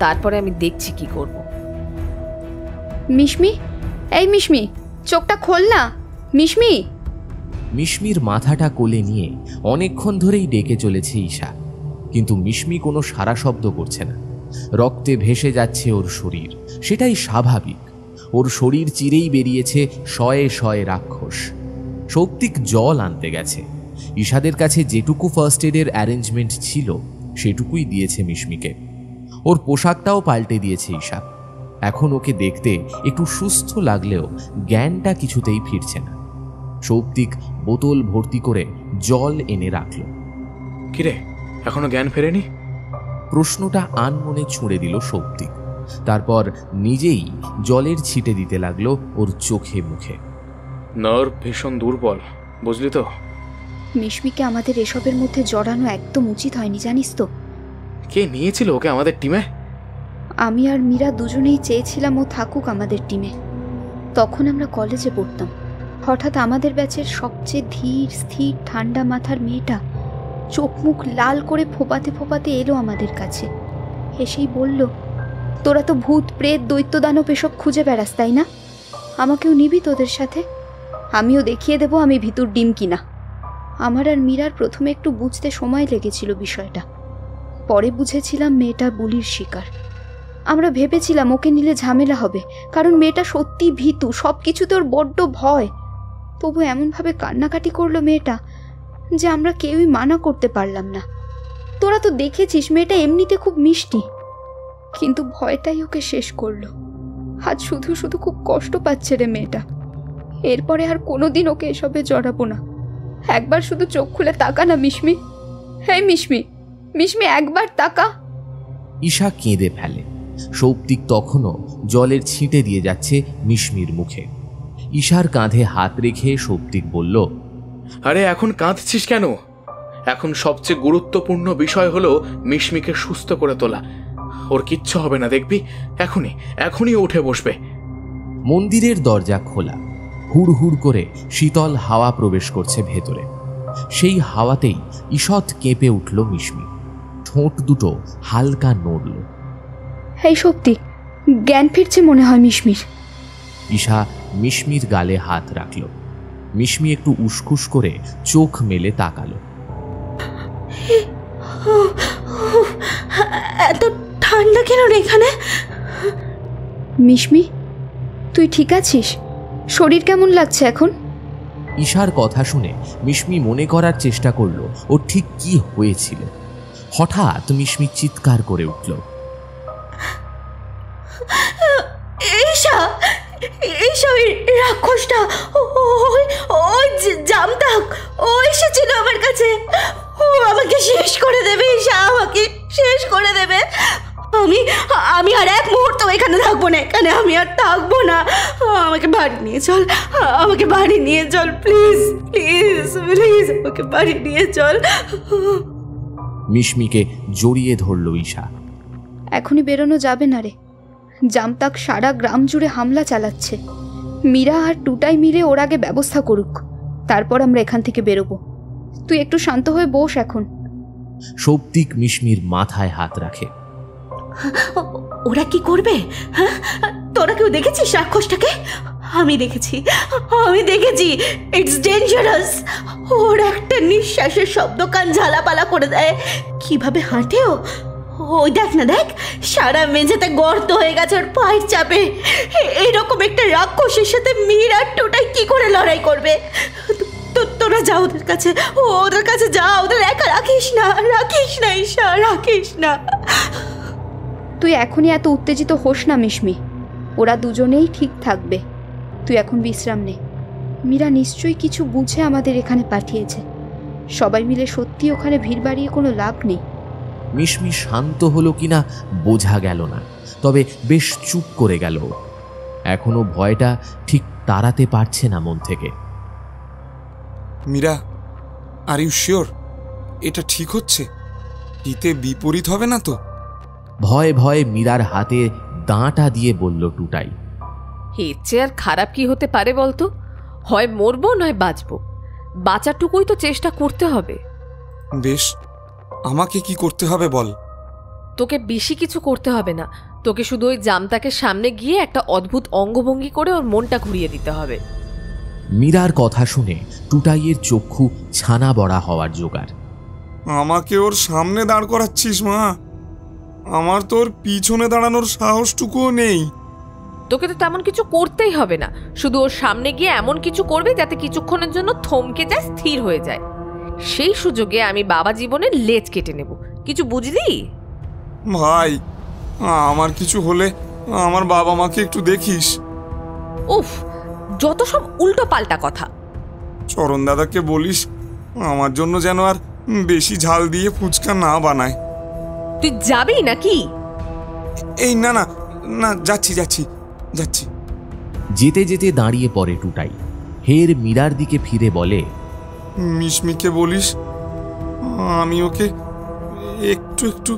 তারপরে আমি দেখছি কি করব। মিশমি, এই মিশমি, চোখটা খোল না মিশমি। মিশমির মাথাটা কোলে নিয়ে অনেকক্ষণ ধরেই ডেকে চলেছে ঈশা, কিন্তু মিশমি কোনো সারা শব্দ করছে না। রক্তে ভেসে যাচ্ছে ওর শরীর, সেটাই স্বাভাবিক। ওর শরীর চিরেই বেরিয়েছে শয়ে শয়ে রাক্ষস। শক্তিক জল আনতে গেছে। ঈশাদের কাছে যেটুকু ফার্স্ট এডের অ্যারেঞ্জমেন্ট ছিল সেটুকুই দিয়েছে মিশমিকে। ওর পোশাকটাও পাল্টে দিয়েছে ঈশা। এখন ওকে দেখতে একটু সুস্থ লাগলেও জ্ঞানটা কিছুতেই ফিরছে না। শক্তিক বোতল ভর্তি করে জল এনে রাখল। কিরে, এখনো জ্ঞান ফেরেনি? প্রশ্নটা আনমনে ছুঁড়ে দিল শক্তিক। তারপর নিজেই জলের ছিটে দিতে লাগলো ওর চোখে মুখে। নার্ভ ভীষণ দুর্বল, বুঝলি তো। মিশমিকে আমাদের এসবের মধ্যে জড়ানো একদম উচিত হয়নি, জানিস তো। কে নিয়েছিল ওকে আমাদের টিমে? আমি আর মীরা দুজনেই চেয়েছিলাম ও থাকুক আমাদের টিমে। তখন আমরা কলেজে পড়তাম। হঠাৎ আমাদের ব্যাচের সবচেয়ে ধীর স্থির ঠান্ডা মাথার মেয়েটা চোখ মুখ লাল করে ফোপাতে ফোপাতে এলো আমাদের কাছে। হেসেই বলল, তোরা তো ভূত প্রেত দৈত্য দানব এসব খুঁজে বেড়াস, তাই না? আমাকেও নিবি তোদের সাথে? আমিও দেখিয়ে দেবো আমি ভিতর ডিম কিনা। আমার আর মীরার প্রথমে একটু বুঝতে সময় লেগেছিল বিষয়টা। পরে বুঝেছিলাম মেয়েটা বুলির শিকার। আমরা ভেবেছিলাম ওকে নিলে ঝামেলা হবে, কারণ মেয়েটা সত্যি ভীতু, সব কিছুতে ওর বড্ড ভয়। তবু এমনভাবে কান্নাকাটি করলো মেয়েটা যে আমরা কেউই মানা করতে পারলাম না। তোরা তো দেখেছিস মেয়েটা এমনিতে খুব মিষ্টি, কিন্তু ভয়টাই ওকে শেষ করলো। আজ শুধু শুধু খুব কষ্ট পাচ্ছে রে মেয়েটা। এরপরে আর কোনোদিন ওকে এসবে জড়াবো না। একবার শুধু চোখ খুলে তাকা না মিশমি। হ্যাঁ মিশমি, মিশমি একবার তাকা। ঈশা কেঁদে ফেলে। সৌপ্তিক তখনও জলের ছিটে দিয়ে যাচ্ছে মিশমির মুখে। ঈশার কাঁধে হাত রেখে সৌপ্তিক বলল, আরে এখন কাঁদছিস কেন? এখন সবচেয়ে গুরুত্বপূর্ণ বিষয় হলো মিশমিকে সুস্থ করে তোলা। ওর কিচ্ছু হবে না, দেখবি এখনই উঠে বসবে। মন্দিরের দরজা খোলা। হুড় হুড় করে শীতল হাওয়া প্রবেশ করছে ভেতরে। সেই হাওয়াতেই ঈষৎ কেঁপে উঠল মিশমি। ঠোঁট দুটো হালকা নড়ল। এই সত্যি জ্ঞান ফিরছে মনে হয় মিশমির। ঈশা মিশমির গালে হাত রাখল। মিশমি একটু উসখুস করে চোখ মেলে তাকালো। এত ঠান্ডা কেন রে এখানে? মিশমি, তুই ঠিক আছিস? শরীর কেমন লাগছে এখন? ঈশার কথা শুনে মিশমি মনে করার চেষ্টা করলো ওর ঠিক কি হয়েছিল। হঠাৎ মিশমি চিৎকার করে উঠল, রাক্ষসটা, ওই জামতাক, ও এসেছিল আমার কাছে। ও আমাকে শেষ করে দেবে, ঈশা আমাকে শেষ করে দেবে। আমি আর এক মুহূর্ত এখানে থাকবো না, আমি আর থাকবো না। আমাকে বাড়ি নিয়ে চল, আমাকে বাড়ি নিয়ে চল, প্লিজ প্লিজ প্লিজ, আমাকে বাড়ি নিয়ে চল। মিশমিকে জড়িয়ে ধরল ঈশা। এখনই বেরোনো যাবে না রে। জামতাক সারা গ্রাম জুড়ে হামলা চালাচ্ছে। মীরা আর টুটাই মিলে ওর আগে ব্যবস্থা করুক, তারপর আমরা এখান থেকে বেরোবো। তুই একটু শান্ত হয়ে বস এখন। সৌপ্তিক মিশমির মাথায় হাত রাখে। ওরা কি করবে? হ্যাঁ, তোরা কেউ দেখেছিস রাক্ষসটাকে? আমি দেখেছি। It's dangerous. ওর একটা নিঃশ্বাসের শব্দ কান ঝালাপালা করে দেয়। কিভাবে হাঁটে ও! ওই দেখ না, দেখ, সারা মেঝেতে গর্ত হয়ে গেছে ওর পায়ের চাপে। এরকম একটা রাক্ষসের সাথে মীরা টোটাই কি করে লড়াই করবে? তোরা যা ওদের কাছে যা, ওদের একা রাখিস না ঈশা, রাখিস না। তুই এখনই এত উত্তেজিত হোস না মিশমি, ওরা দুজনেই ঠিক থাকবে। তুই এখন বিশ্রাম নে। মীরা নিশ্চয়ই কিছু বুঝে আমাদের এখানে পাঠিয়েছে। সবাই মিলে সত্যি ওখানে ভিড় বাড়িয়ে কোনো লাভ নেই। মিশমি শান্ত হলো কিনা বোঝা গেল না, তবে বেশ চুপ করে গেল। এখনো ভয়টা ঠিক তাড়াতে পারছে না মন থেকে। মীরা, আর ইউ শিওর এটা ঠিক হচ্ছে? হিতে বিপরীত হবে না তো? ভয়ে ভয়ে মীরার হাতে দাঁটা দিয়ে বলল টুটাই। এর চেয়ে আর খারাপ কি হতে পারে বলতো? হয় মরবো নয় বাঁচবো। বাঁচাটুকুই তো চেষ্টা করতে হবে। বেশ, আমাকে কি করতে হবে বল? তোকে বেশি কিছু করতে হবে না। তোকে শুধু ওই জামতাকে সামনে গিয়ে একটা অদ্ভুত অঙ্গভঙ্গি করে ওর মনটা ঘুরিয়ে দিতে হবে। মীরার কথা শুনে টুটাইয়ের চক্ষু ছানা বড়া হওয়ার জোগাড়। আমাকে ওর সামনে দাঁড় করাচ্ছিস মা? আমার তোর পিছনে দাঁড়ানোর সাহসটুকুও নেই। তোকে তো তেমন কিছু করতেই হবে না, শুধু ওর সামনে গিয়ে এমন কিছু করবে যাতে কিছুক্ষণের জন্য থমকে যায়, স্থির হয়ে যায়। সেই সুযোগে আমি বাবা জীবনের লেজ কেটে নেব। কিছু বুঝলি? ভাই, আমার কিছু হলে আমার বাবা মাকে একটু দেখিস। উফ, যত সব উল্টো পাল্টা কথা। চরণ দাদাকে বলিস আমার জন্য যেন আর বেশি ঝাল দিয়ে ফুচকা না বানায়। তুই যাবি নাকি? এই না না না, যাচ্ছি। যেতে যেতে দাঁড়িয়ে পড়ে টুটাই। হের মীরার দিকে ফিরে বলে, মিশমিকে বলিস আমি ওকে একটু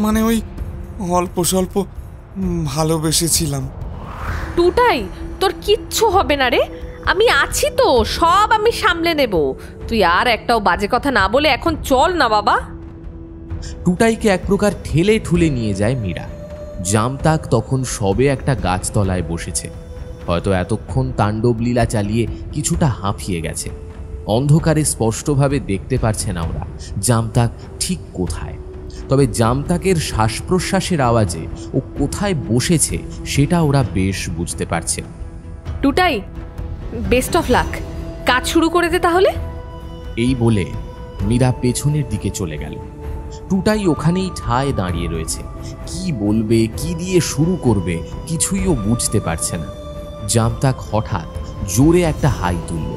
মানে ওই অল্প স্বল্প ভালোবেসেছিলাম। টুটাই, তোর কিচ্ছু হবে না রে, আমি আছি তো, সব আমি সামলে নেব। তুই আর একটাও বাজে কথা না বলে এখন চল না বাবা। টুটাইকে এক প্রকার ঠেলে ঠুলে নিয়ে যায় মীরা। জামতাক তখন সবে একটা গাছতলায় বসেছে। হয়তো এতক্ষণ তাণ্ডব লীলা চালিয়ে কিছুটা হাঁফিয়ে গেছে। অন্ধকারে স্পষ্টভাবে দেখতে পারছে না ওরা জামতাক ঠিক কোথায়। তবে জামতাকের শ্বাস প্রশ্বাসের আওয়াজে ও কোথায় বসেছে সেটা ওরা বেশ বুঝতে পারছে। টুটাই, বেস্ট অফ লাক, কাজ শুরু করে দে তাহলে। এই বলে মীরা পেছনের দিকে চলে গেল। টুটাই ওখানেই ঠায় দাঁড়িয়ে রয়েছে। কি বলবে, কি দিয়ে শুরু করবে কিছুই ও বুঝতে পারছে না। জামতাক হঠাৎ জোরে একটা হাই তুলল।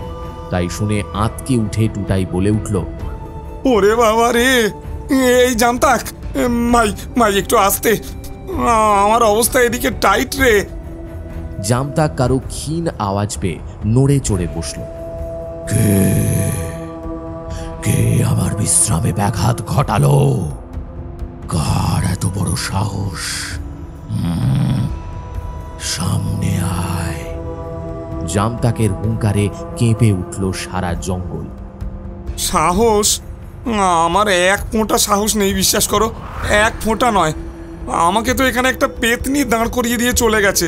তাই শুনে আঁতকে উঠে টুটাই বলে উঠল, ওরে বাবা রে, এই জামতাক, মাই একটু আস্তে, আমার অবস্থা এদিকে টাইট রে। জামতাক কারো ক্ষীণ আওয়াজ পেয়ে নড়ে চড়ে বসল। কে আমার বিশ্রামে ব্যাঘাত ঘটালো? কার এত বড় সাহস? সামনে আয়। জামতাকের হুঙ্কারে কেঁপে উঠল সারা জঙ্গল। সাহস? আমার এক ফোঁটা সাহস নেই, বিশ্বাস করো, এক ফোঁটা নয়। আমাকে তো এখানে একটা পেতনি দাঁড় করিয়ে দিয়ে চলে গেছে।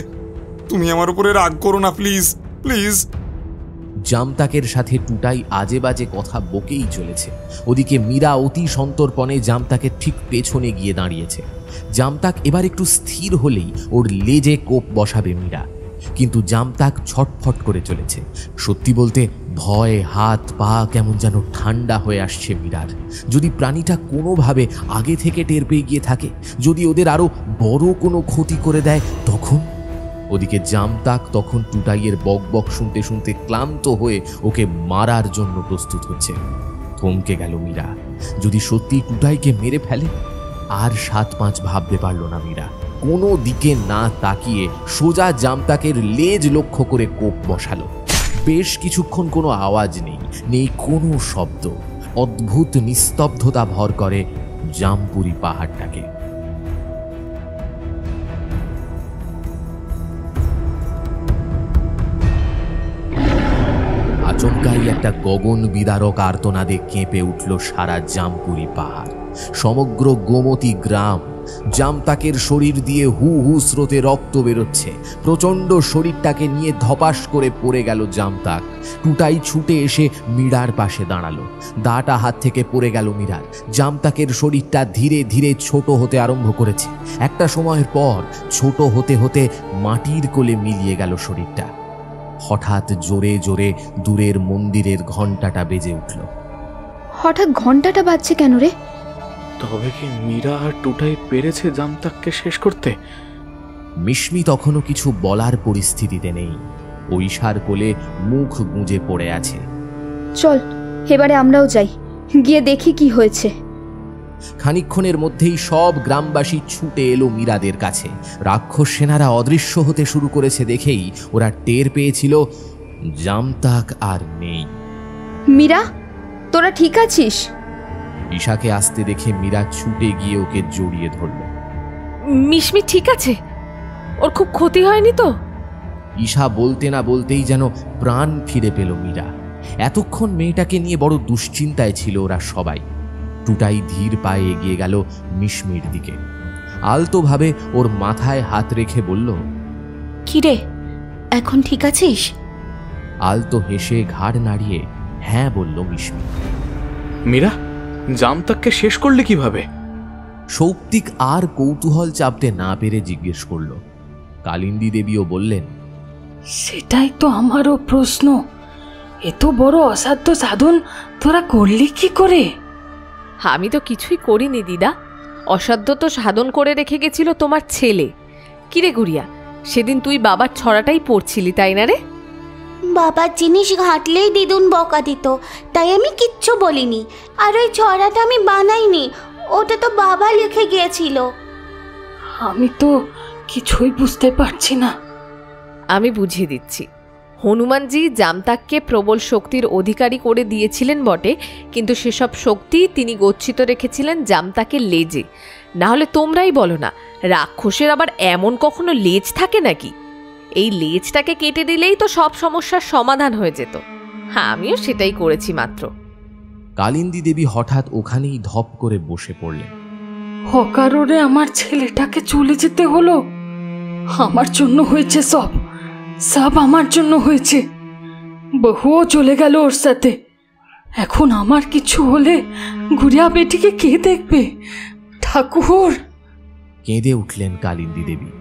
তুমি আমার উপরে রাগ করো না, প্লিজ প্লিজ। জামতাকের সাথে টুটাই আজে বাজে কথা বকেই চলেছে। ওদিকে মীরা অতি সন্তর্পণে জামতাকের ঠিক পেছনে গিয়ে দাঁড়িয়েছে। জামতাক এবার একটু স্থির হলেই ওর লেজে কোপ বসাবে মীরা, কিন্তু জামতাক ছটফট করে চলেছে। সত্যি বলতে ভয়ে হাত পা কেমন যেন ঠান্ডা হয়ে আসছে মীরার। যদি প্রাণীটা কোনোভাবে আগে থেকে টের পেয়ে গিয়ে থাকে, যদি ওদের আরো বড় কোনো ক্ষতি করে দেয়, তখন? ওদিকে জামতাক তখন টুটাইয়ের বকবক শুনতে শুনতে ক্লান্ত হয়ে ওকে মারার জন্য প্রস্তুত হচ্ছে। থমকে গেল মীরা। যদি সত্যি টুটাইকে মেরে ফেলে? আর ৭-৫ ভাবতে পারল না মীরা। কোনো দিকে না তাকিয়ে সোজা জামতাকের লেজ লক্ষ্য করে কোপ বসালো। বেশ কিছুক্ষণ কোনো আওয়াজ নেই কোনো শব্দ। অদ্ভুত নিস্তব্ধতা ভর করে জামপুরি পাহাড়টাকে। আচমকাই একটা গগন বিদারক আর্তনাদে কেঁপে উঠল সারা জামপুরি পাহাড়, সমগ্র গোমতী গ্রাম। জামতাকের শরীর দিয়ে হু হু স্রোতে রক্ত বেরোচ্ছে। প্রচন্ড শরীরটাকে নিয়ে ধপাস করে পড়ে গেল জামতাক। টুটাই ছুটে এসে মীরার পাশে দাঁড়ালো। দাটা হাত থেকে পড়ে গেল মীরার। জামতাকের শরীরটা ধীরে ধীরে ছোট হতে আরম্ভ করেছে। একটা সময়ের পর ছোট হতে হতে মাটির কোলে মিলিয়ে গেল শরীরটা। হঠাৎ জোরে জোরে দূরের মন্দিরের ঘণ্টাটা বেজে উঠল। হঠাৎ ঘণ্টাটা বাজছে কেন রে? তবে কি মীরা আর টুটাই পেরেছে জামতাককে শেষ করতে? মিশমি তখনও কিছু বলার পরিস্থিতিতে নেই। ঐশার কোলে মুখ গুঁজে পড়ে আছে। চল এবারে আমরাও যাই, গিয়ে দেখি কি হয়েছে। খানিকক্ষণের মধ্যেই সব গ্রামবাসী ছুটে এলো মীরাদের কাছে। রাক্ষস সেনারা অদৃশ্য হতে শুরু করেছে দেখেই ওরা টের পেয়েছিল জামতাক আর নেই। মীরা, তোরা ঠিক আছিস? ঈশাকে আসতে দেখে মীরা ছুটে গিয়ে ওকে জড়িয়ে ধরল। মিশমি ঠিক আছে? ওর খুব ক্ষতি হয়নি তো? ঈশা বলতে না বলতেই যেন প্রাণ ফিরে পেল মীরা। এতক্ষণ মেয়েটাকে নিয়ে বড় দুশ্চিন্তায় ছিল ওরা সবাই। টুটাই ধীর পায়ে এগিয়ে গেল মিশমির দিকে। আলতোভাবে ওর মাথায় হাত রেখে বলল, কিরে, এখন ঠিক আছিস? আলতো হেসে ঘাড় নাড়িয়ে হ্যাঁ বলল মিশমি। মীরা, জামতাককে শেষ করলে কিভাবে? সৌপ্তিক আর কৌতূহল চাপতে না পেরে জিজ্ঞেস করল। কালিন্দী দেবীও বললেন, সেটাই তো আমারও প্রশ্ন। এত বড় অসাধ্য সাধন তোরা করলি কি করে? আমি তো কিছুই করিনি দিদা। অসাধ্য তো সাধন করে রেখে গেছিল তোমার ছেলে। কিরে গুড়িয়া, সেদিন তুই বাবার ছড়াটাই পড়ছিলি তাই না রে? বাবার জিনিস ঘাটলেই দিদুন বকা দিত, তাই আমি কিচ্ছু বলিনি। আর ওই ছড়াটা আমি বানাইনি, ওটা তো বাবা লিখে গিয়েছিল। আমি তো কিছুই বুঝতে পারছি না। আমি বুঝিয়ে দিচ্ছি। হনুমানজি জামতাককে প্রবল শক্তির অধিকারী করে দিয়েছিলেন বটে, কিন্তু সেসব শক্তি তিনি গচ্ছিত রেখেছিলেন জামতাকের লেজে। না হলে তোমরাই বলো না, রাক্ষসের আবার এমন কখনো লেজ থাকে নাকি? এই লেজটাকে কেটে দিলেই তো সব সমস্যার সমাধান হয়ে যেত। আমিও সেটাই করেছি মাত্র। কালিন্দী দেবী হঠাৎ ওখানেই ধপ করে বসে পড়লেন। অকারণে আমার ছেলেটাকে চলে যেতে হলো। আমার জন্য হয়েছে সব, সব আমার জন্য হয়েছে। বহুও চলে গেল ওর সাথে। এখন আমার কিছু হলে গুড়িয়া বেটিকে কে দেখবে? ঠাকুর। কেঁদে উঠলেন কালিন্দী দেবী।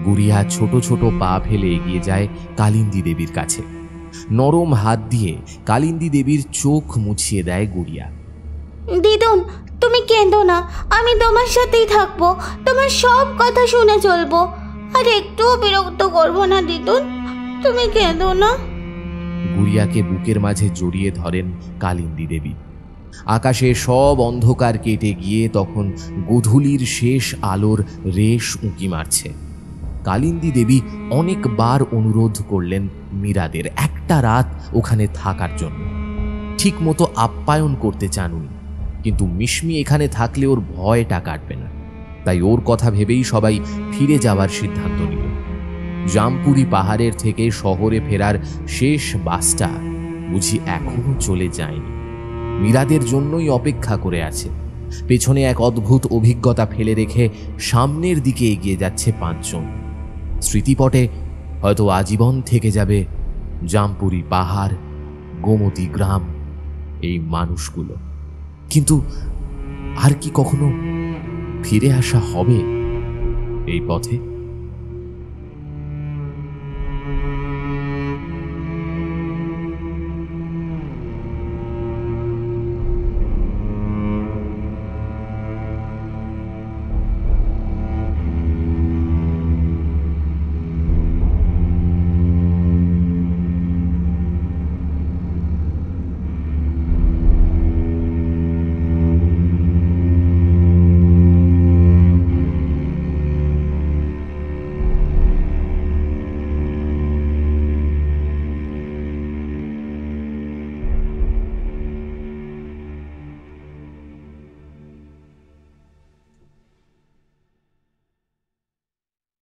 গুড়িয়া ছোট ছোট পা ফেলে এগিয়ে যায় কালিন্দী দেবীর কাছে। নরম হাত দিয়ে কালিন্দী দেবীর চোখ মুছিয়ে দেয় গুড়িয়া। দিদুন, তুমি কেঁদো না, আমি তোমার সাথেই থাকবো, তোমার সব কথা শুনে চলবো, আর একটুও বিরক্ত করবো না দিদুন, তুমি কেঁদো না। গুড়িয়াকে বুকের মাঝে জড়িয়ে ধরেন কালিন্দী দেবী। আকাশে সব অন্ধকার কেটে গিয়ে তখন গোধূলির শেষ আলোর রেশ উঁকি মারছে। কালিন্দী দেবী অনেকবার অনুরোধ করলেন মীরাদের একটা রাত ওখানে থাকার জন্য। ঠিক মতো আপ্যায়ন করতে চান উনি, কিন্তু মিশমি এখানে থাকলে ওর ভয়টা কাটবে না। তাই ওর কথা ভেবেই সবাই ফিরে যাওয়ার সিদ্ধান্ত নিল। জামপুরি পাহাড়ের থেকে শহরে ফেরার শেষ বাসটা বুঝি এখনো চলে যায়নি। মীরাদের জন্যই অপেক্ষা করে আছে। পেছনে এক অদ্ভুত অভিজ্ঞতা ফেলে রেখে সামনের দিকে এগিয়ে যাচ্ছে পাঁচজন। স্মৃতিপটে হয়তো আজীবন থেকে যাবে জামপুরি পাহাড়, গোমতী গ্রাম, এই মানুষগুলো। কিন্তু আর কি কখনো ফিরে আসা হবে এই পথে?